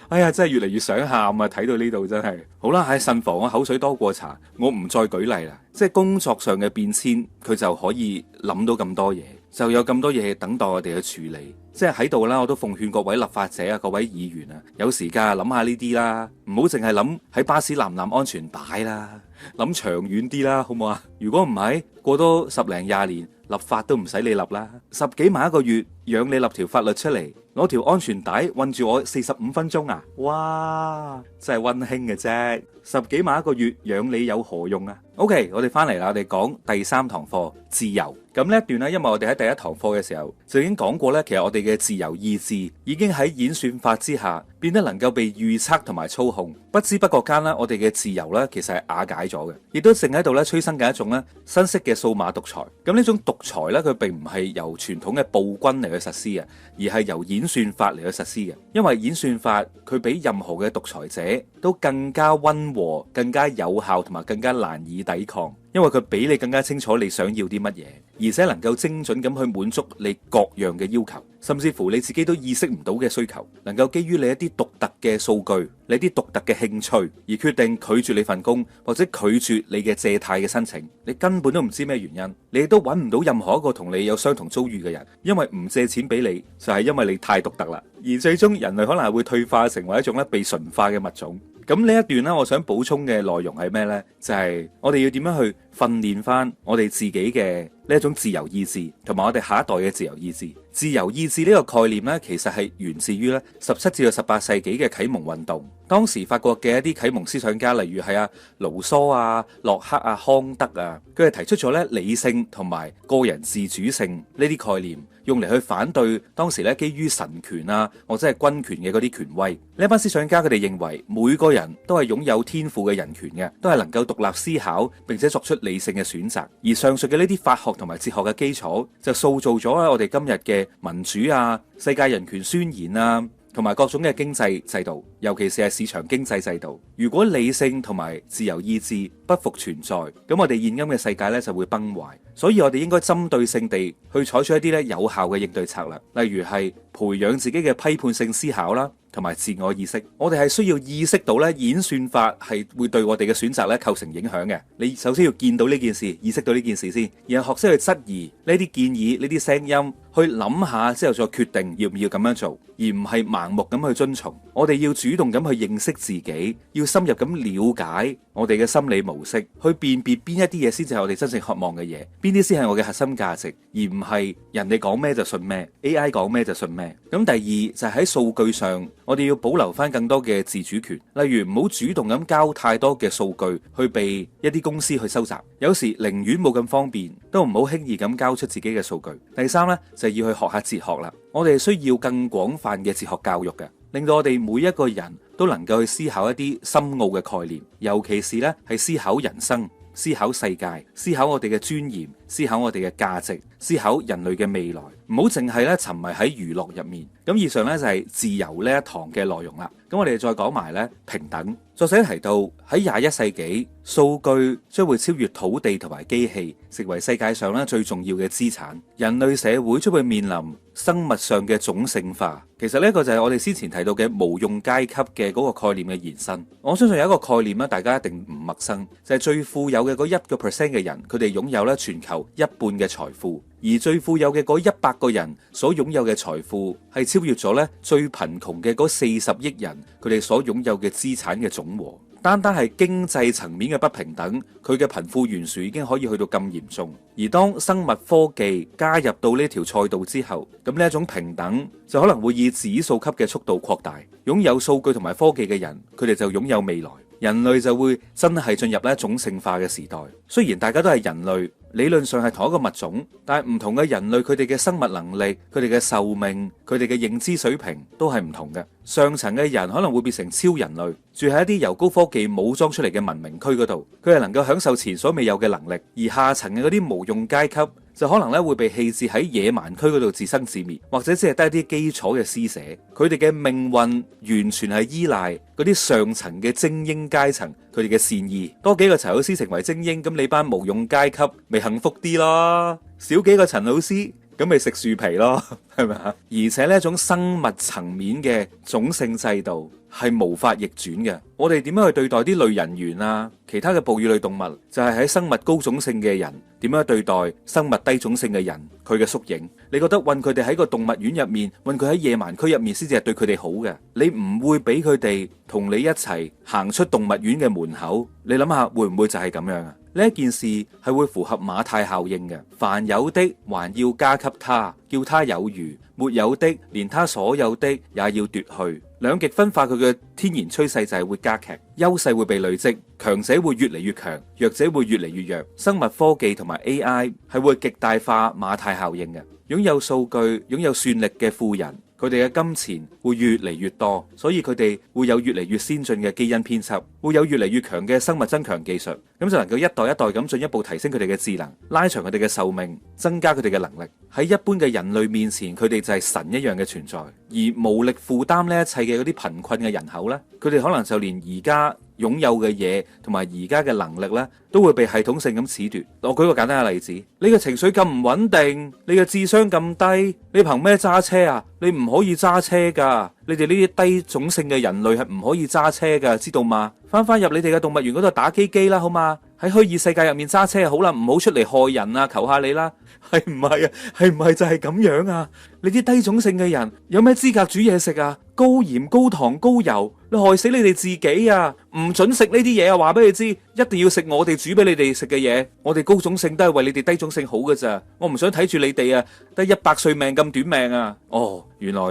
哎呀，真係越嚟越想喊啊！睇到呢度真係好啦，喺慎防啊，口水多過茶，我唔再舉例啦。即係工作上嘅變遷，佢就可以諗到咁多嘢。就有咁多嘢等待我哋去處理。即係喺度啦，我都奉勸各位立法者啊，各位議員啊，有時間諗下呢啲啦，唔好淨係諗喺巴士攬唔攬安全帶啦，諗長遠啲啦，好唔好啊？如果唔係，過多10零20年，立法都唔使你立啦，10幾萬一個月養你立條法律出嚟，攞條安全帶韞住我45分鐘啊！哇，真係溫馨嘅啫，10幾萬一個月養你有何用啊？OK，我哋翻嚟啦，我哋講第3堂課自由。咁呢一段咧，因為我哋喺第1堂課嘅時候就已經講過咧，其實我哋嘅自由意志已經喺演算法之下變得能夠被預測同埋操控，不知不覺間咧，我哋嘅自由咧其實係瓦解咗嘅，亦都正喺度咧催生緊一種咧新式嘅數碼獨裁。咁呢種獨裁咧，佢並唔係由傳統嘅暴君嚟去實施嘅，而係由演算法嚟去實施嘅。因為演算法佢比任何嘅獨裁者都更加溫和、更加有效同埋更加難以抵抗。因為佢比你更加清楚你想要啲乜嘢，而且能夠精準咁去滿足你各樣嘅要求，甚至乎你自己都意識唔到嘅需求，能夠基於你一啲獨特嘅數據、你啲獨特嘅興趣而決定拒絕你份工，或者拒絕你嘅借貸嘅申請。你根本都唔知咩原因，你亦都揾唔到任何一個同你有相同遭遇嘅人，因為唔借錢俾你就係因為你太獨特啦。而最終人類可能係會退化成為一種咧被馴化嘅物種。咁呢一段咧，我想補充嘅內容係咩呢？就係我哋要點樣去訓練翻我哋自己嘅呢一種自由意志，同埋我哋下一代嘅自由意志。自由意志呢個概念呢，其實係源自於咧17至到18世紀嘅啟蒙運動。當時法國嘅一啲啟蒙思想家，例如係盧梭啊、洛克啊、康德啊，佢哋提出咗咧理性同埋個人自主性呢啲概念，用嚟去反對當時咧基於神權啊或者係軍權嘅嗰啲權威。呢班思想家佢哋認為每個人都係擁有天賦嘅人權嘅，都係能夠獨立思考並且作出理性嘅選擇。而上述嘅呢啲法學同埋哲學嘅基礎，就塑造咗我哋今日嘅民主啊、世界人權宣言啊，同埋各種嘅經濟制度，尤其是係市場經濟制度。如果理性同埋自由意志不復存在，咁我哋現今嘅世界咧就會崩壞。所以我哋應該針對性地去採取一啲咧有效嘅應對策略，例如係培養自己嘅批判性思考啦，同埋自我意識。我哋係需要意識到咧演算法係會對我哋嘅選擇咧構成影響嘅。你首先要見到呢件事，意識到呢件事先，然後學識去質疑呢啲建議、呢啲聲音，去諗下之後再決定要唔要咁樣做，而唔係盲目咁去遵從。我哋要主動咁去認識自己，要深入咁了解我哋嘅心理模式，去辨別邊一啲嘢先至係我哋真正渴望嘅嘢，邊啲先係我嘅核心價值，而唔係人哋講咩就信咩， AI 講咩就信咩。咁第二就係喺數據上，我哋要保留翻更多嘅自主權，例如唔好主動咁交太多嘅數據去被一啲公司去收集，有時寧願冇咁方便，都唔好輕易咁交出自己嘅數據。第三呢，就係要去學下哲學啦，我哋需要更廣泛嘅哲學教育嘅，令到我哋每一個人都能夠去思考一啲深奧嘅概念，尤其是呢係思考人生、思考世界、思考我哋嘅尊嚴、思考我哋嘅價值、思考人類嘅未來，唔好淨係咧沉迷喺娛樂入面。咁以上呢，就係自由呢一堂嘅內容啦。咁我哋再講埋咧平等。作者提到喺21世紀，數據將會超越土地同埋機器，成為世界上咧最重要嘅資產。人類社會將會面臨生物上嘅種姓化。其實呢一個就係我哋先前提到嘅無用階級嘅嗰個概念嘅延伸。我相信有一個概念咧，大家一定唔陌生，就係最富有嘅嗰1% 嘅人，佢哋擁有咧全球一半嘅財富。而最富有嘅嗰100個人所擁有嘅財富係超越咗咧最貧窮嘅嗰40億人佢哋所擁有嘅資產嘅總和。單單係經濟層面嘅不平等，佢嘅貧富懸殊已經可以去到咁嚴重。而當生物科技加入到呢條賽道之後，咁呢一種平等就可能會以指數級嘅速度擴大。擁有數據同埋科技嘅人，佢哋就擁有未來。人類就會真係進入呢種性化嘅時代。雖然大家都係人類，理論上係同一個物種，但係唔同嘅人類，佢哋嘅生物能力、佢哋嘅壽命、佢哋嘅認知水平都係唔同嘅。上層嘅人可能會變成超人類，住喺一啲由高科技武裝出嚟嘅文明區嗰度，佢係能夠享受前所未有嘅能力。而下層嘅嗰啲無用階級就可能咧會被棄置喺野蠻區嗰度自生自滅，或者只係得一啲基礎嘅施捨。佢哋嘅命運完全係依賴嗰啲上層嘅精英階層佢哋嘅善意。多幾個陳老師成為精英，咁你班無用階級咪幸福啲咯？少幾個陳老師，咁咁咪食樹皮咯，係咪啊？而且呢一種生物層面嘅種姓制度係無法逆轉嘅。我哋點樣去對待啲類人猿啊，其他嘅哺乳類動物，就係喺生物高種姓嘅人點樣對待生物低種姓嘅人，佢嘅縮影。你覺得韞佢哋喺個動物園入面，韞佢喺野蠻區入面先至係對佢哋好嘅？你唔會俾佢哋同你一齊行出動物園嘅門口，你諗下會唔會就係咁樣啊？呢一件事係會符合馬太效應嘅，凡有的還要加給他，叫他有餘；沒有的，連他所有的也要奪去。兩極分化佢嘅天然趨勢就係會加劇，優勢會被累積，強者會越嚟越強，弱者會越嚟越弱。生物科技同埋 AI 係會極大化馬太效應嘅，擁有數據、擁有算力嘅富人，佢哋嘅金錢會越嚟越多，所以佢哋會有越嚟越先進嘅基因編輯，會有越嚟越強嘅生物增強技術，咁就能夠一代一代咁進一步提升佢哋嘅智能，拉長佢哋嘅壽命，增加佢哋嘅能力。喺一般嘅人類面前，佢哋就係神一樣嘅存在，而無力負擔呢一切嘅嗰啲貧困嘅人口呢，佢哋可能就連而家擁有嘅嘢同埋而家嘅能力呢，都會被系統性咁褫奪。我舉個簡單嘅例子，你嘅情緒咁唔穩定，你嘅智商咁低，你憑咩揸車啊？你唔可以揸車噶，你哋呢啲低種姓嘅人類係唔可以揸車噶，知道嗎？翻入你哋嘅動物園嗰度打機機啦，好嘛？喺虛擬世界入面揸車好啦，唔好出嚟害人啊！求下你啦，係唔係啊？係唔係就係咁樣啊？你啲低種姓嘅人有咩資格煮嘢食啊？高鹽、高糖、高油，你害死你哋自己啊！唔准食呢啲嘢啊！話俾你知，一定要食我哋煮俾你哋食嘅嘢。我哋高種姓都係為你哋低種姓好㗎咋，我唔想睇住你哋啊，得100歲命咁短命啊！哦，原來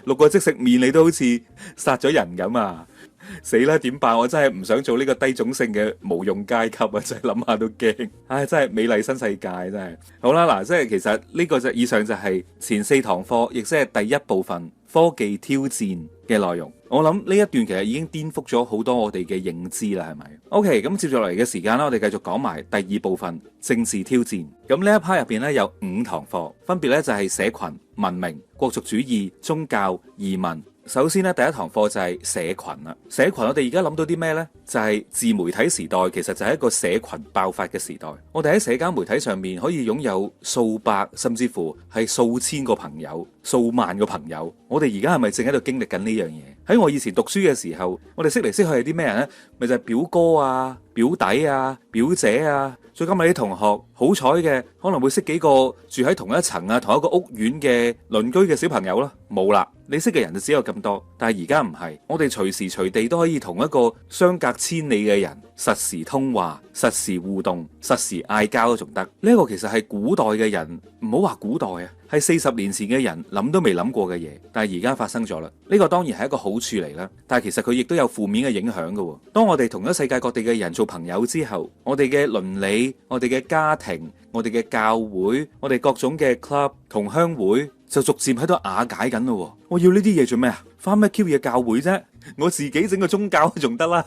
6個即食麵你都好似殺咗人咁啊！死啦，點辦？我真係唔想做呢個低種姓嘅無用階級啊！真係諗下都驚。唉，真係美麗新世界真係。好啦，嗱，即係其實呢個就以上就係前4堂課，亦即係第一部分科技挑戰嘅內容。我諗呢一段其實已經顛覆咗好多我哋嘅認知啦，係咪？OK，咁接住嚟嘅時間啦，我哋繼續講埋第二部分政治挑戰。咁呢一 part 入邊咧有5堂課，分別咧就係社群、文明、國族主義、宗教、移民。首先咧，第一堂課就係社群啦。社群我哋而家諗到啲咩呢？就係自媒體時代，其實就係一個社群爆發嘅時代。我哋喺社交媒體上面可以擁有數百甚至乎係數千個朋友、數萬個朋友。我哋而家係咪正喺度經歷緊呢樣嘢？喺我以前讀書嘅時候，我哋識嚟識去係啲咩人呢？咪就係表哥啊、表弟啊、表姐啊。最今日啲同學好彩嘅，可能會識幾個住喺同一層啊、同一個屋苑嘅鄰居嘅小朋友啦。冇啦，你識嘅人就只有咁多。但係而家唔係，我哋隨時隨地都可以同一個相隔千里嘅人實時通話、實時互動、實時嗌交都仲得。呢個其實係古代嘅人，唔好話古代啊，係40年前嘅人諗都未諗過嘅嘢，但係而家發生咗啦。呢個當然係一個好處嚟啦，但係其實佢亦都有負面嘅影響㗎。當我哋同咗世界各地嘅人做朋友之後，我哋嘅倫理、我哋嘅家庭、我哋嘅教會、我哋各種嘅 club 同鄉會就逐漸喺度瓦解緊咯。我要呢啲嘢做咩啊？返咩 Q 嘢教會啫？我自己整個宗教仲得啦，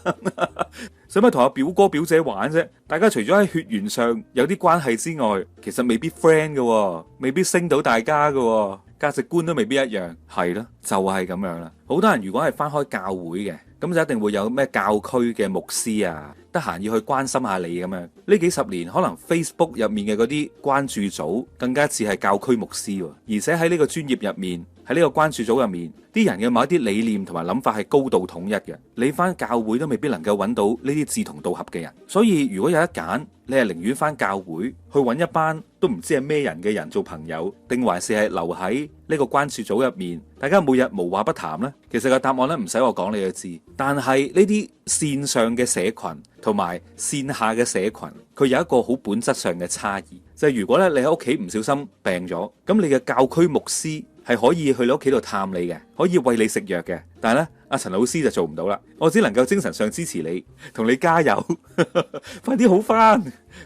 使乜同阿表哥表姐玩啫？大家除咗喺血緣上有啲關係之外，其實未必 friend 㗎，未必升到大家㗎，價值觀都未必一樣。係咯，就係咁樣啦。好多人如果係返開教會嘅，咁就一定會有咩教區嘅牧師啊，得閒要去關心下你咁樣。呢幾十年可能 Facebook 入面嘅嗰啲關注組更加似係教區牧師，而且喺呢個專業入面，喺呢個關注組入面，啲人嘅某一啲理念同埋諗法係高度統一嘅。你返教會都未必能夠揾到呢啲志同道合嘅人。所以如果有得揀，你係寧願返教會去揾一班都唔知係咩人嘅人做朋友，定還是係留喺呢個關注組入面，大家每日無話不談呢？其實個答案咧唔使我講你就知。但係呢啲線上嘅社群同埋線下嘅社群，佢有一個好本質上嘅差異，就係如果咧你喺屋企唔小心病咗，咁你嘅教區牧師係可以去你屋企度探你嘅，可以餵你食藥嘅。但係咧，阿陳老師就做唔到啦。我只能夠精神上支持你，同你加油，快啲好返，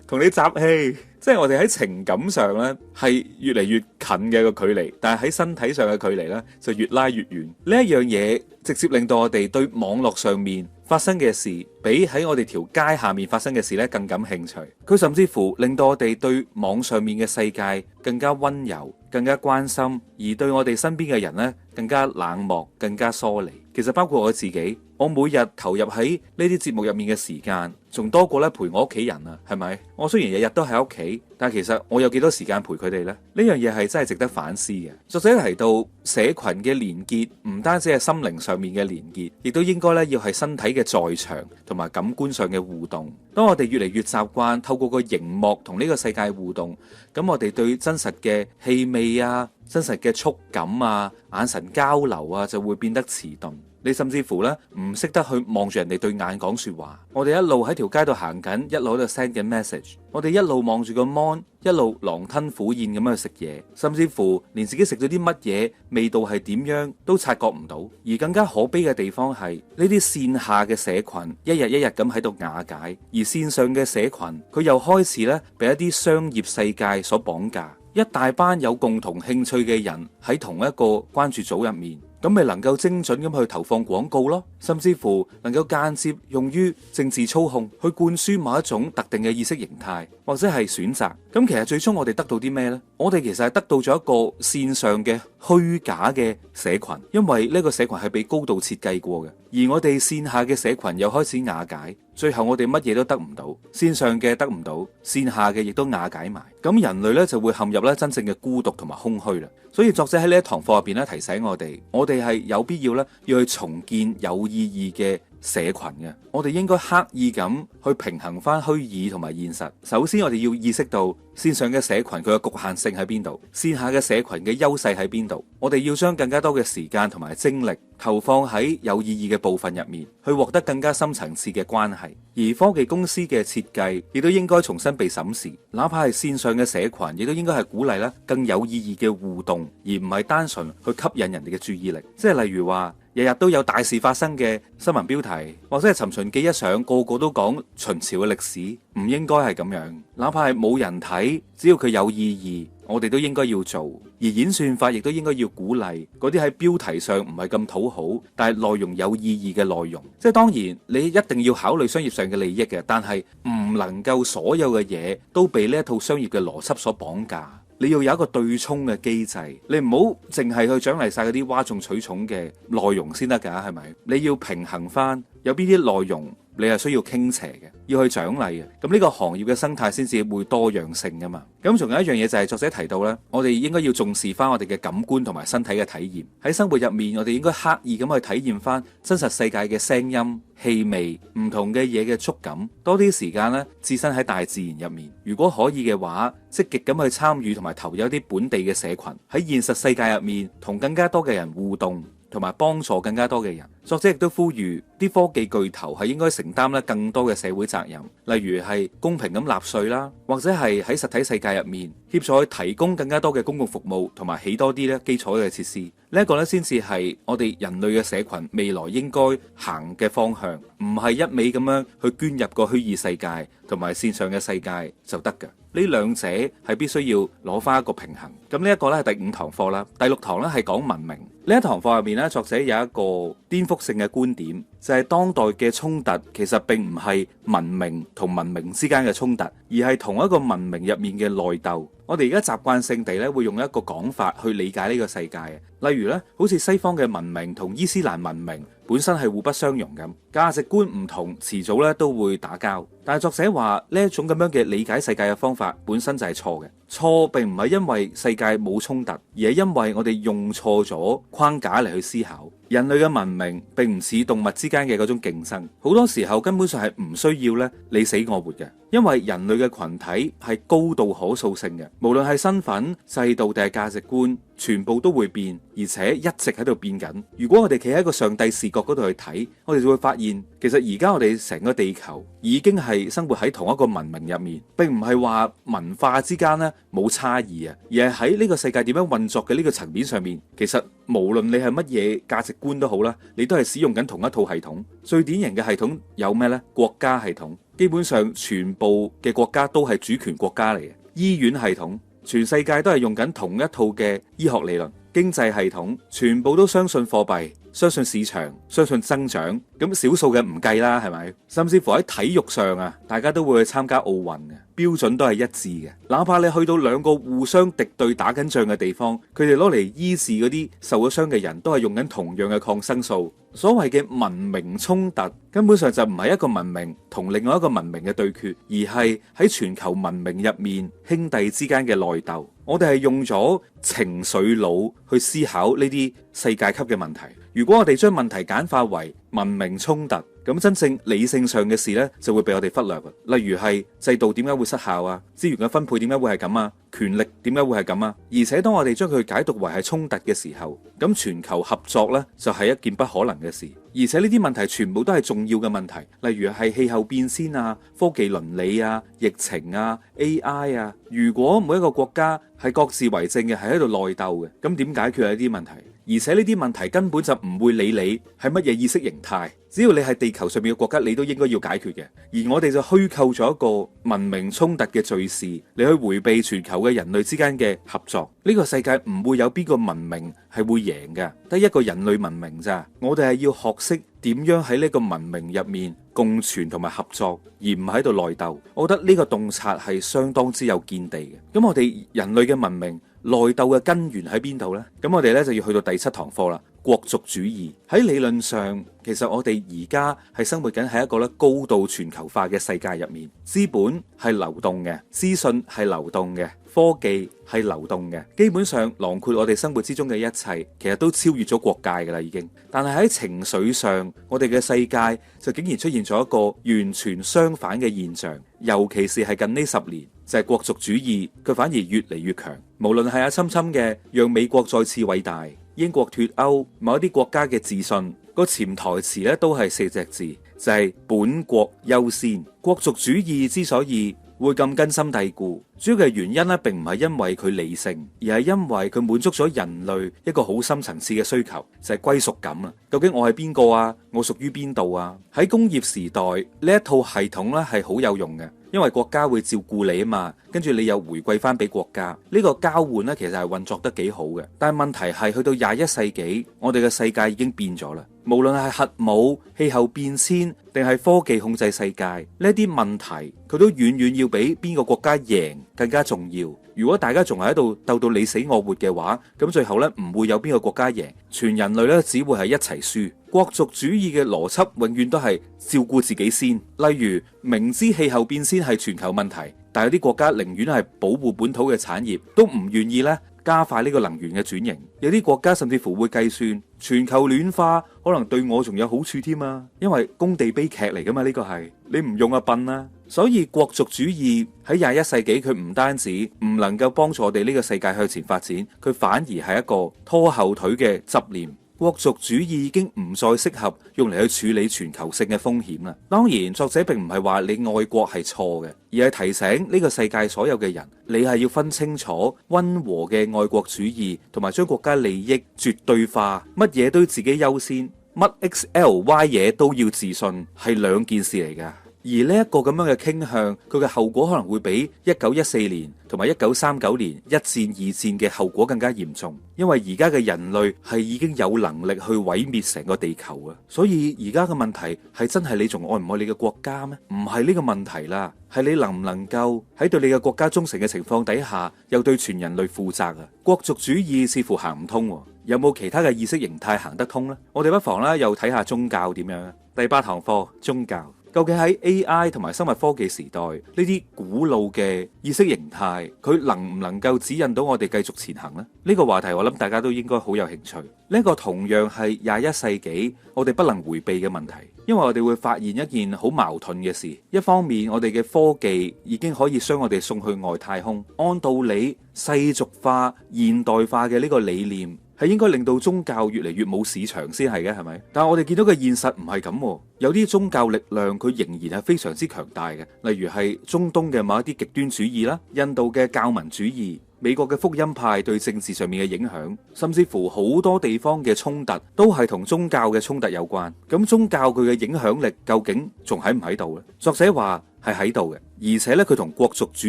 同你集氣。即係我哋喺情感上咧係越嚟越近嘅個距離，但係喺身體上嘅距離咧就越拉越遠。呢一樣嘢直接令到我哋對網絡上面發生嘅事，比喺我哋條街下面發生嘅事咧更感興趣。佢甚至乎令到我哋對網上面嘅世界更加溫柔、更加關心，而對我哋身邊嘅人咧更加冷漠、更加疏離。其實包括我自己，我每日投入喺呢啲節目入面嘅時間，仲多過咧陪我屋企人啊，係咪？我雖然日日都喺屋企，但係其實我有幾多時間陪佢哋呢？呢樣嘢係真係值得反思嘅。作者提到社群嘅連結唔單止係心靈上面嘅連結，亦都應該咧要係身體嘅在場同埋感官上嘅互動。當我哋越嚟越習慣透過個熒幕同呢個世界互動，咁我哋對真實嘅氣味啊、真實嘅觸感啊、眼神交流啊，就會變得遲鈍。你甚至乎咧唔識得去望住人哋對眼講說話。我哋一路喺條街度行緊，一路喺度 send 緊 message。我哋一路望住個 mon，一路狼吞虎咽咁樣去食嘢，甚至乎連自己食咗啲乜嘢、味道係點樣都察覺唔到。而更加可悲嘅地方係呢啲線下嘅社群一日一日咁喺度瓦解，而線上嘅社群佢又開始咧被一啲商業世界所綁架。一大班有共同興趣嘅人喺同一個關注組入面，咁咪能夠精準咁去投放廣告咯，甚至乎能夠間接用於政治操控，去灌輸某一種特定嘅意識形態或者係選擇。咁其實最終我哋得到啲咩呢？我哋其實係得到咗一個線上嘅虛假嘅社群，因為呢個社群係被高度設計過嘅，而我哋線下嘅社群又開始瓦解，最後我哋乜嘢都得唔到，線上嘅得唔到，線下嘅亦都瓦解埋，咁人類呢就會陷入咧真正嘅孤獨同埋空虛啦。所以作者喺呢一堂課入邊咧提醒我哋係有必要咧要去重建有意義嘅社群嘅，我哋應該刻意咁去平衡翻虛擬同埋現實。首先我哋要意識到線上嘅社群佢嘅局限性喺邊度，線下嘅社群嘅優勢喺邊度。我哋要將更加多嘅時間同埋精力投放喺有意義嘅部分入面，去獲得更加深層次嘅關係。而科技公司嘅設計亦都應該重新被審視，哪怕係線上嘅社群，亦都應該係鼓勵咧更有意義嘅互動，而唔係單純去吸引人哋嘅注意力。即係例如話日日都有大事發生嘅新聞標題，或者係尋秦記一上個個都講秦朝嘅歷史，唔應該係咁樣。哪怕係冇人睇，只要佢有意義，我哋都應該要做。而演算法亦都應該要鼓勵嗰啲喺標題上唔係咁討好，但係內容有意義嘅內容。即係當然你一定要考慮商業上嘅利益嘅，但係唔能夠所有嘅嘢都被呢一套商業嘅邏輯所綁架。你要有一個對沖嘅機制，你唔好淨係去獎勵晒嗰啲嘩眾取寵嘅內容先得㗎，係咪？你要平衡翻，有邊啲內容你係需要傾斜嘅，要去獎勵嘅，咁呢個行業嘅生態先至會多樣性噶嘛。咁仲有一樣嘢就係作者提到呢，我哋應該要重視翻我哋嘅感官同埋身體嘅體驗。喺生活入面，我哋應該刻意咁去體驗翻真實世界嘅聲音、氣味、唔同嘅嘢嘅觸感，多啲時間呢置身喺大自然入面。如果可以嘅話，積極咁去參與同埋投入一啲本地嘅社群，喺現實世界入面同更加多嘅人互動，同埋幫助更加多嘅人。作者亦都呼籲啲科技巨頭係應該承擔咧更多嘅社會責任，例如係公平咁納稅啦，或者係喺實體世界入面協助去提供更加多嘅公共服務，同埋起多啲咧基礎嘅設施。呢一個咧先至係我哋人類嘅社群未來應該行嘅方向，唔係一味咁樣去捐入個虛擬世界同埋線上嘅世界就得㗎。呢兩者係必須要攞翻一個平衡。咁呢一個咧係第5堂課啦，第6堂咧係講文明。呢一堂課入面咧，作者有一個顛覆性嘅觀點，就係當代嘅衝突其實並唔係文明同文明之間嘅衝突，而係同一個文明入面嘅內鬥。我哋而家習慣性地咧會用一個講法去理解呢個世界嘅，例如咧好似西方嘅文明同伊斯蘭文明本身係互不相容咁，價值觀唔同，遲早咧都會打交。但係作者話呢一種咁樣嘅理解世界嘅方法本身就係錯嘅。錯並唔係因為世界冇衝突，而係因為我哋用錯咗框架嚟去思考。人類嘅文明並唔似動物之間嘅嗰種競爭，好多時候根本上係唔需要咧你死我活嘅，因為人類嘅群體係高度可塑性嘅，無論係身份、制度定係價值觀，全部都會變，而且一直喺度變緊。如果我哋企喺一個上帝視角嗰度去睇，我哋就會發現，其實而家我哋成個地球已經係生活喺同一個文明入面，並唔係話文化之間咧冇差異啊，而係喺呢個世界點樣運作嘅呢個層面上面，其實無論你係乜嘢價值觀都好啦，你都係使用緊同一套系統。最典型嘅系統有咩呢？國家系統，基本上全部嘅國家都係主權國家嚟嘅。醫院系統，全世界都係用緊同一套嘅醫學理論。經濟系統，全部都相信貨幣，相信市場，相信增長。咁少數嘅唔計啦，係咪？甚至乎喺體育上啊，大家都會去參加奧運嘅，標準都係一致嘅。哪怕你去到兩個互相敵對打緊仗嘅地方，佢哋攞嚟醫治嗰啲受咗傷嘅人都係用緊同樣嘅抗生素。所謂嘅文明衝突根本上就唔係一個文明同另外一個文明嘅對決，而係喺全球文明入面兄弟之間嘅內鬥。我哋係用咗情緒腦去思考呢啲世界級嘅問題。如果我哋將問題簡化為文明衝突，咁真正理性上嘅事呢，就會被我哋忽略。例如係制度點解會失效啊？資源嘅分配點解會係咁啊？權力點解會係咁啊？而且當我哋將佢解讀為係衝突嘅時候，咁全球合作呢，就係一件不可能嘅事。而且呢啲問題全部都係重要嘅問題，例如係氣候變遷啊、科技倫理啊、疫情啊、AI 啊。如果每一個國家係各自為政嘅，係喺度內鬥嘅，咁點解決呢啲問題？而且呢啲問題根本就唔會理你係乜嘢意識形態，只要你係地球上面嘅國家，你都應該要解決嘅。而我哋就虛構咗一個文明衝突嘅敘事，你去迴避全球嘅人類之間嘅合作。呢個世界唔會有邊個文明係會贏嘅，得一個人類文明咋。我哋係要學識點樣喺呢個文明入面共存同埋合作，而唔喺度內鬥。我覺得呢個洞察係相當之有見地嘅。咁我哋人類嘅文明內鬥嘅根源喺邊度呢？咁我哋呢就要去到第7堂課啦。國族主義喺理論上，其實我哋而家係生活緊喺一個咧高度全球化嘅世界入面，資本係流動嘅，資訊係流動嘅，科技係流動嘅，基本上囊括我哋生活之中嘅一切，其實都超越咗國界噶啦已經。但係喺情緒上，我哋嘅世界就竟然出現咗一個完全相反嘅現象，尤其是係近呢10年，就係國族主義，佢反而越嚟越強。無論係阿侵侵嘅讓美國再次偉大，英國脫歐，某一啲國家嘅自信，個潛台詞咧都係4隻字，就係本國優先。國族主義之所以會咁根深蒂固，主要嘅原因咧，並唔係因為佢理性，而係因為佢滿足咗人類一個好深層次嘅需求，就係歸屬感啦。究竟我係邊個啊？我屬於邊度啊？喺工業時代呢一套系統咧係好有用嘅。因為國家會照顧你啊嘛，跟住你又回饋翻俾國家，呢個交換呢，其實係運作得幾好嘅。但係問題係去到21世紀，我哋嘅世界已經變咗啦。無論係核武、氣候變遷定係科技控制世界，呢啲問題佢都遠遠要比邊個國家贏更加重要。如果大家仲係喺度鬥到你死我活嘅話，咁最後呢，唔會有邊個國家贏，全人類呢，只會係一齊輸。國族主義嘅邏輯永遠都係照顧自己先。例如明知氣候變遷係全球問題，但係有啲國家寧願係保護本土嘅產業，都唔願意呢加快呢個能源嘅轉型。有啲國家甚至乎會計算全球暖化可能對我仲有好處添啊，因為工地悲劇嚟噶嘛，呢個係你唔用啊笨啦。所以國族主義喺21世紀，佢唔單止唔能夠幫助我哋呢個世界向前發展，佢反而係一個拖後腿嘅執念。國族主義已經唔再適合用嚟去處理全球性嘅風險啦。當然，作者並唔係話你愛國係錯嘅，而係提醒呢個世界所有嘅人，你係要分清楚溫和嘅愛國主義同埋將國家利益絕對化，乜嘢都自己優先，乜 XLY 嘢都要自信，係兩件事嚟㗎。而呢一個咁樣嘅傾向，佢嘅後果可能會比1914年同埋1939年一戰、二戰嘅後果更加嚴重，因為而家嘅人類係已經有能力去毀滅成個地球啊！所以而家嘅問題係真係你仲愛唔愛你嘅國家咩？唔係呢個問題啦，係你能唔能夠喺對你嘅國家忠誠嘅情況底下，又對全人類負責啊？國族主義似乎行唔通，有冇其他嘅意識形態行得通呢？我哋不妨啦，又睇下宗教點樣。第8堂課，宗教。究竟喺 AI 同埋生物科技時代，呢啲古老嘅意識形態，佢能唔能夠指引到我哋繼續前行呢？呢個話題我諗大家都應該好有興趣。呢個同樣係21世紀我哋不能迴避嘅問題，因為我哋會發現一件好矛盾嘅事。一方面，我哋嘅科技已經可以將我哋送去外太空，按道理世俗化、現代化嘅呢個理念係應該令到宗教越嚟越冇市場先係嘅，係咪？但係我哋見到嘅現實唔係咁，有啲宗教力量佢仍然係非常之強大嘅，例如係中東嘅某一啲極端主義啦，印度嘅教民主義，美國嘅福音派對政治上面嘅影響，甚至乎好多地方嘅衝突都係同宗教嘅衝突有關。咁宗教佢嘅影響力究竟仲喺唔喺度呢？作者話係喺度嘅，而且咧佢同國族主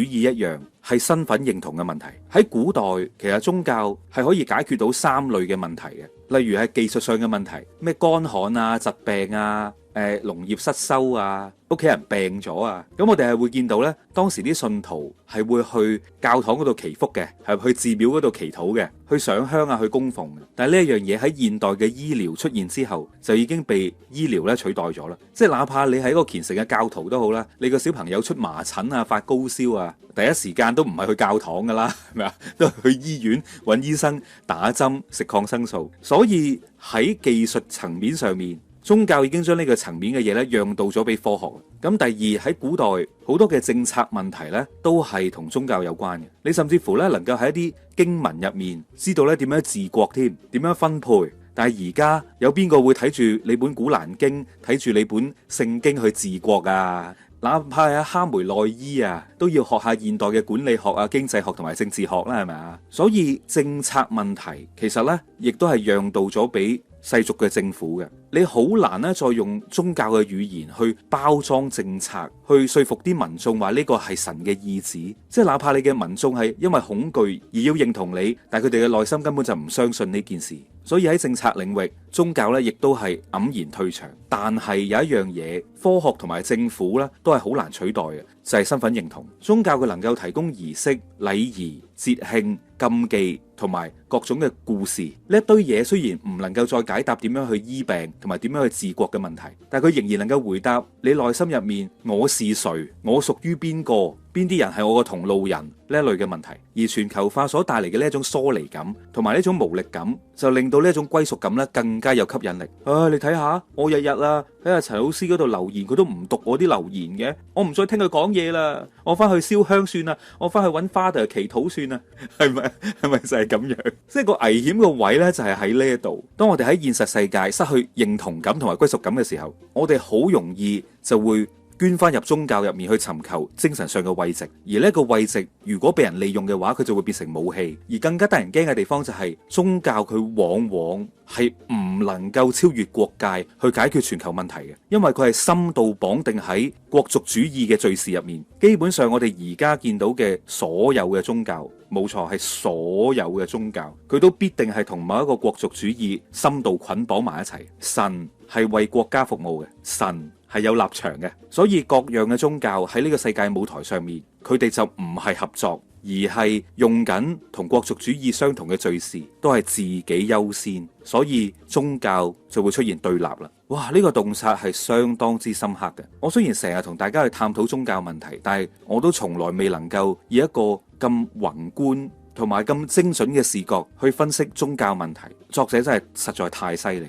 義一樣係身份認同嘅問題。喺古代其實宗教係可以解決到3類嘅問題嘅。例如係技術上嘅問題，咩乾旱啊、疾病啊、農業失收啊、屋企人病咗啊，咁我哋係會見到呢，當時啲信徒係會去教堂嗰度祈福嘅，係去寺廟嗰度祈禱嘅，去上香啊，去供奉嘅。但係呢一樣嘢喺現代嘅醫療出現之後，就已經被醫療咧取代咗啦。即係哪怕你係一個虔誠嘅教徒都好啦，你個小朋友出麻疹啊、發高燒啊，第一時間都唔係去教堂噶啦，係咪啊？都係去醫院揾醫生打針食抗生素。所以喺技術層面上面，宗教已經將呢個層面嘅嘢咧讓渡咗俾科學。咁第二，喺古代好多嘅政策問題咧都係同宗教有關嘅。你甚至乎咧能夠喺一啲經文入面知道咧點樣治國添，點樣分配。但係而家有邊個會睇住你本古蘭經，睇住你本聖經去治國啊？哪怕係哈梅內伊啊，都要學下現代嘅管理學啊、經濟學同埋政治學啦，係咪啊？所以政策問題其實咧亦都係讓渡咗俾世俗嘅政府嘅。你好難咧再用宗教嘅語言去包裝政策，去說服啲民眾話呢個係神嘅意志。即係哪怕你嘅民眾係因為恐懼而要認同你，但係佢哋嘅內心根本就唔相信呢件事。所以喺政策領域，宗教咧亦都係黯然退場。但係有一樣嘢，科學同埋政府咧都係好難取代嘅，就係身份認同。宗教佢能夠提供儀式、禮儀、節慶、禁忌同埋各種嘅故事，呢一堆嘢雖然唔能夠再解答點樣去醫病同埋點樣去治國嘅問題，但係佢仍然能夠回答你內心入面我是誰，我屬於邊個，邊啲人係我個同路人呢一類嘅問題。而全球化所帶嚟嘅呢一種疏離感同埋呢種無力感，就令到呢一種歸屬感咧更加有吸引力。你睇下我日日啊喺阿陳老師嗰度留言，佢都唔讀我啲留言嘅，我唔再聽佢講嘢啦，我翻去燒香算啦，我翻去揾 Father 祈禱算啦，係咪就係咁樣？即係個危險個位呢，就係喺呢一度。當我哋喺現實世界失去認同感同埋歸屬感嘅時候，我哋好容易就會捐翻入宗教入面去尋求精神上嘅慰藉，而呢個慰藉如果被人利用嘅話，佢就會變成武器。而更加得人驚嘅地方就係宗教佢往往係唔能夠超越國界去解決全球問題嘅，因為佢係深度綁定喺國族主義嘅敘事入面。基本上我哋而家見到嘅所有嘅宗教，冇錯係所有嘅宗教，佢都必定係同某一個國族主義深度捆綁埋一齊。神係為國家服務嘅，神係有立場嘅，所以各樣嘅宗教喺呢個世界舞台上面，佢哋就唔係合作，而係用緊同國族主義相同嘅敘事，都係自己優先，所以宗教就會出現對立啦。哇！呢個洞察係相當之深刻嘅。我雖然成日同大家去探討宗教問題，但係我都從來未能夠以一個咁宏觀同埋咁精準嘅視角去分析宗教問題。作者真係實在太犀利。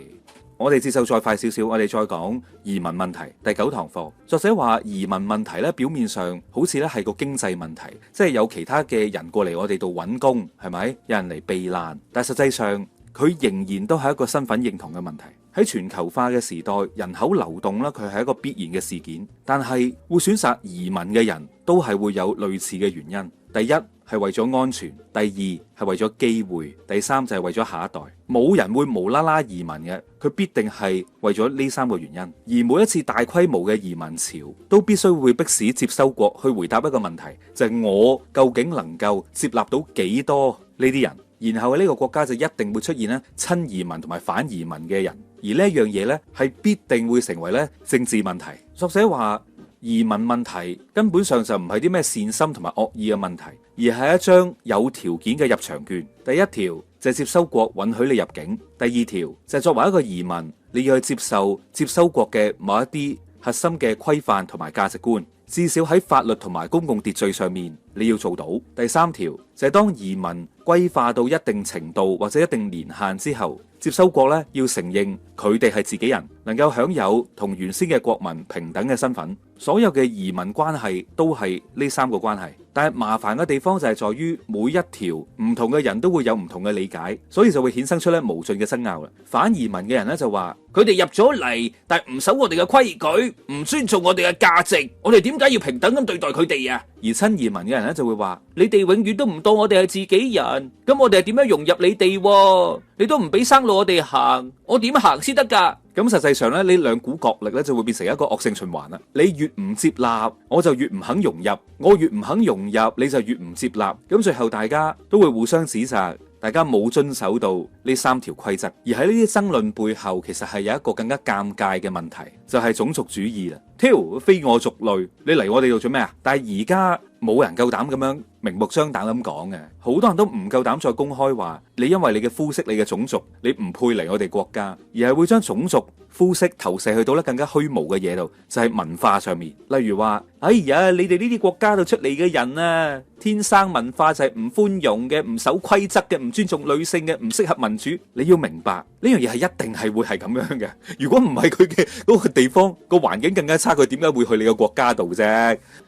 我哋節奏再快少少，我哋再講移民問題。第9堂課，作者話移民問題咧，表面上好似咧係個經濟問題，即係有其他嘅人過嚟我哋度揾工，係咪？有人嚟避難，但實際上佢仍然都係一個身份認同嘅問題。喺全球化嘅時代，人口流動咧，佢係一個必然嘅事件，但係會選擇移民嘅人都係會有類似嘅原因。第一係為咗安全，第二係為咗機會，第三就係為咗下一代。冇人會無啦啦移民嘅，佢必定係為咗呢3個原因。而每一次大規模嘅移民潮，都必須會迫使接收國去回答一個問題，就係我究竟能夠接納到幾多呢啲人？然後呢個國家就一定會出現咧親移民同埋反移民嘅人，而呢一樣嘢呢，係必定會成為咧政治問題。作者話移民問題根本上就唔係啲咩善心同埋惡意嘅問題，而係一張有條件嘅入場券。第一條就係接收國允許你入境，第二條就係作為一個移民，你要去接受接收國嘅某一啲核心嘅規範同埋價值觀，至少喺法律同埋公共秩序上面你要做到。第三條就係當移民歸化到一定程度或者一定年限之後，接收國咧要承認佢哋係自己人，能夠享有同原先嘅國民平等嘅身份。所有嘅移民關係都係呢3個關係，但係麻煩嘅地方就係在於每一條唔同嘅人都會有唔同嘅理解，所以就會衍生出咧無盡嘅爭拗啦。反移民嘅人咧就話佢哋入咗嚟，但係唔守我哋嘅規矩，唔尊重我哋嘅價值，我哋點解要平等咁對待佢哋啊？而親移民嘅人咧就會話你哋永遠都唔當我哋係自己人，咁我哋係點樣融入你哋？你都唔俾生路我哋行，我點行先得噶？咁實際上咧，呢兩股角力咧就會變成一個惡性循環啦。你越唔接納，我就越唔肯融入；我越唔肯融入，你就越唔接納。咁最後大家都會互相指責，大家冇遵守到呢3條規則，而喺呢啲爭論背後，其實係有一個更加尷尬嘅問題，就係種族主義啦。非我族類，你嚟我哋度做咩啊？但係而家冇人夠膽咁樣明目張膽咁講嘅，好多人都唔夠膽再公開話你因為你嘅膚色、你嘅種族，你唔配嚟我哋國家，而係會將種族、膚色投射去到咧更加虛無嘅嘢度，就係文化上面。例如話，哎呀，你哋呢啲國家度出嚟嘅人啊，天生文化就係唔寬容嘅、唔守規則嘅、唔尊重女性嘅、唔適合民主。你要明白呢樣嘢係一定係會係咁樣嘅。如果唔係佢嘅嗰個地方個環境更加差，佢點解會去你個國家度啫？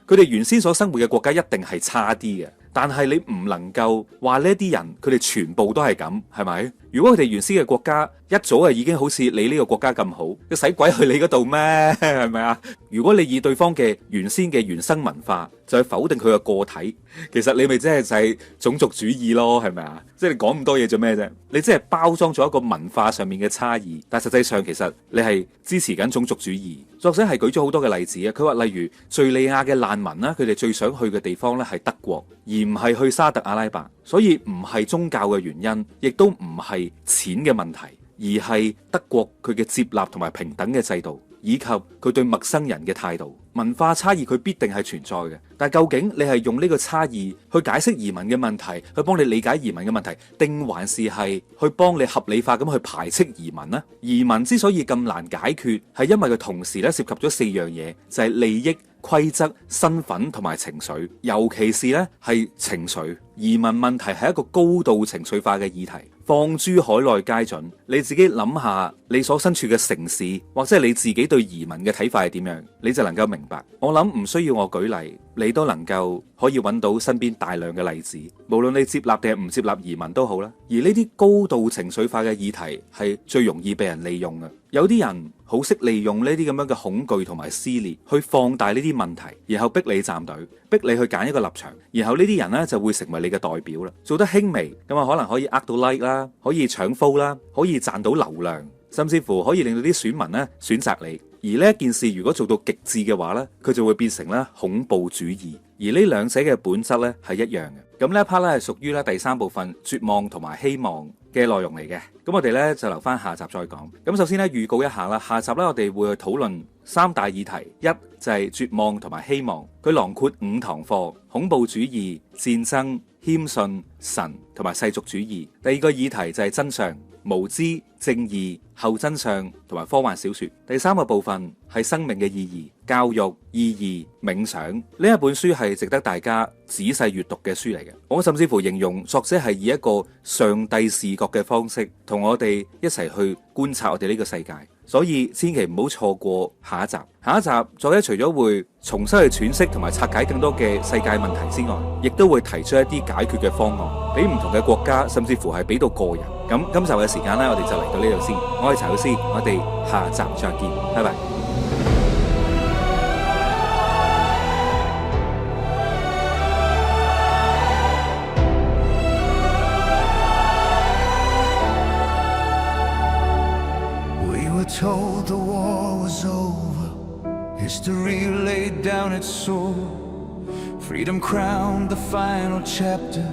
佢哋原先所生活嘅國家一定係差啲嘅。但係你唔能夠話呢啲人佢哋全部都係咁，係咪？如果佢哋原先嘅國家一早係已經好似你呢個國家咁好，佢使鬼去你嗰度咩？係咪啊？如果你以對方嘅原先嘅原生文化就去否定佢嘅個體，其實你咪即係種族主義咯，係咪啊？即係你講咁多嘢做咩啫？你即係包裝咗一個文化上面嘅差異，但係實際上其實你係支持緊種族主義。作者係舉咗好多嘅例子啊，佢話例如敘利亞嘅難民啦，佢哋最想去嘅地方咧係德國，而唔係去沙特阿拉伯，所以唔係宗教嘅原因，亦都唔係錢嘅問題，而係德國佢嘅接納同埋平等嘅制度，以及佢對陌生人嘅態度。文化差異佢必定係存在嘅，但究竟你係用呢個差異去解釋移民嘅問題，去幫你理解移民嘅問題，定還是係去幫你合理化咁去排斥移民呢？移民之所以咁難解決，係因為佢同時咧涉及咗4樣嘢，就係利益、規則、身份同埋情緒，尤其是咧係情緒。移民問題係一個高度情緒化嘅議題，放諸海內皆準。你自己諗下，你所身處嘅城市，或者係你自己對移民嘅睇法係點樣，你就能夠明白。我諗唔需要我舉例，你都能夠可以揾到身邊大量嘅例子。無論你接納定係唔接納移民都好啦。而呢啲高度情緒化嘅議題係最容易被人利用嘅。有啲人好識利用呢啲咁樣嘅恐懼同埋撕裂，去放大呢啲問題，然後逼你站隊，逼你去揀一個立場，然後呢啲人呢就會成為你嘅代表啦。做得輕微咁啊，可能可以呃到 like 啦，可以搶 follow 啦，可以賺到流量，甚至乎可以令到啲選民呢選擇你。而呢一件事如果做到極致嘅話呢，佢就會變成咧恐怖主義。而呢兩者嘅本質咧係一樣嘅。咁呢一 part 咧係屬於咧第3部分絕望同埋希望嘅內容嚟嘅。咁我哋咧就留翻下集再講。咁首先咧預告一下啦，下集咧我哋會去討論3大議題，一就係絕望同埋希望，佢囊括5堂課：恐怖主義、戰爭、謙遜、神同埋世俗主義。第2個議題就係真相、無知、正義、後真相同埋科幻小說。第3個部分係生命嘅意義、教育、意義、冥想。呢一本書係值得大家仔細閱讀嘅書嚟嘅。我甚至乎形容作者係以一個上帝視角嘅方式同我哋一齊去觀察我哋呢個世界，所以千祈唔好錯過下一集。下一集作者除咗會重新去詮釋同埋拆解更多嘅世界問題之外，亦都會提出一啲解決嘅方案，俾唔同嘅國家，甚至乎係俾到個人。咁今集嘅時間呢，我哋就嚟到呢度先。我係陳老師，我哋下集再見，拜拜。Told the war was over, history laid down its sword, freedom crowned the final chapter,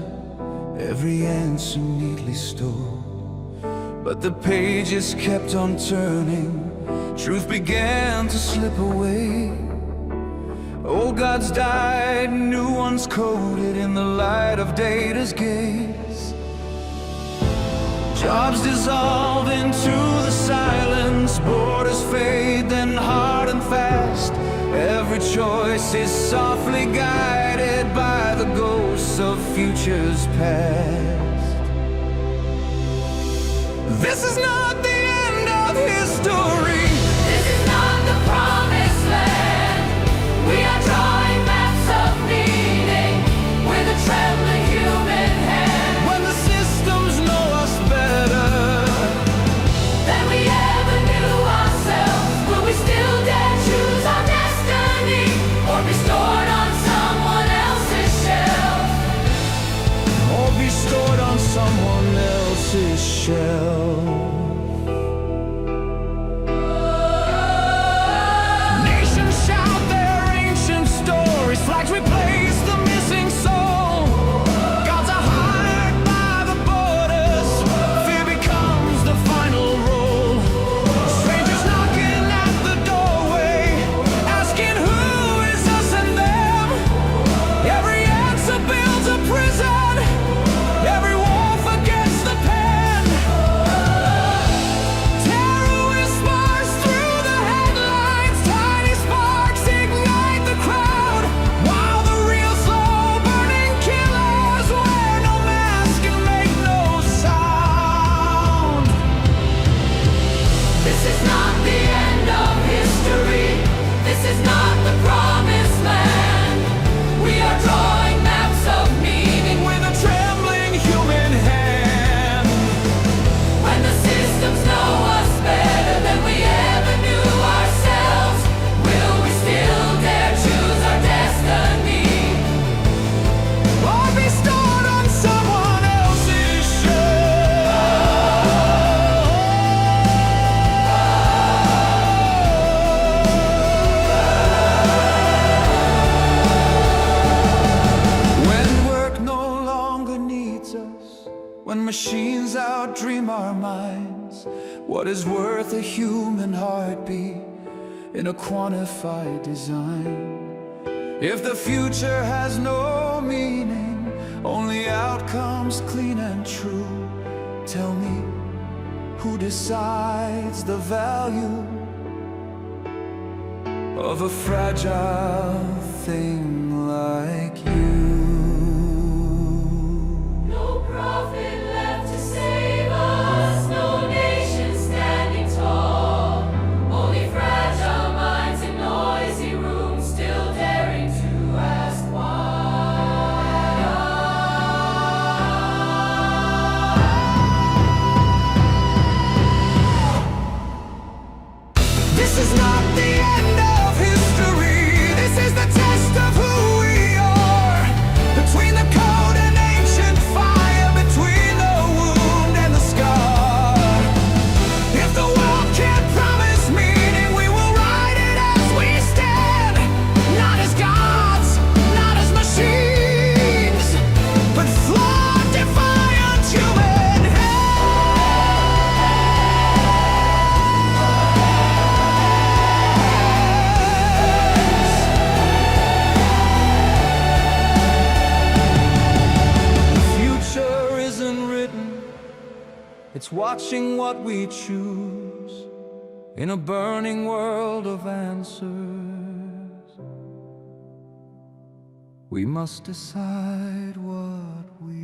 every answer neatly stored. But the pages kept on turning, truth began to slip away. Old gods died, new ones coded in the light of data's gaze. Jobs dissolve into the silence, borders fade, then hard and fast. Every choice is softly guided by the ghosts of futures past. This is not the end of history. This is not the promised land. We are drawing maps of meaning with a trembling human hand. When the systems know us better Than we ever knew ourselves, will we still dare choose our destiny, or be stored on someone else's shelf? or be stored on someone else's shelf. Nations shout their ancient stories, flags replace the missing soul. Gods are hired by the border, when machines outdream our minds. What is worth a human heartbeat in a quantified design? If the future has no meaning, only outcomes clean and true, tell me, who decides the value of a fragile thing like you? No prophet left to save us, no nation standing tall. Only fragile minds in noisy rooms, still daring to ask why. This is not the end of history. This is the test of who we are. Between the code and ancient fire, between the wound and the scar. If the world can't promise meaning, we will write it as we stand. Not as gods, not as machines, but flawed, defiant human It's watching what we choose in a burning world of answers. We must decide what we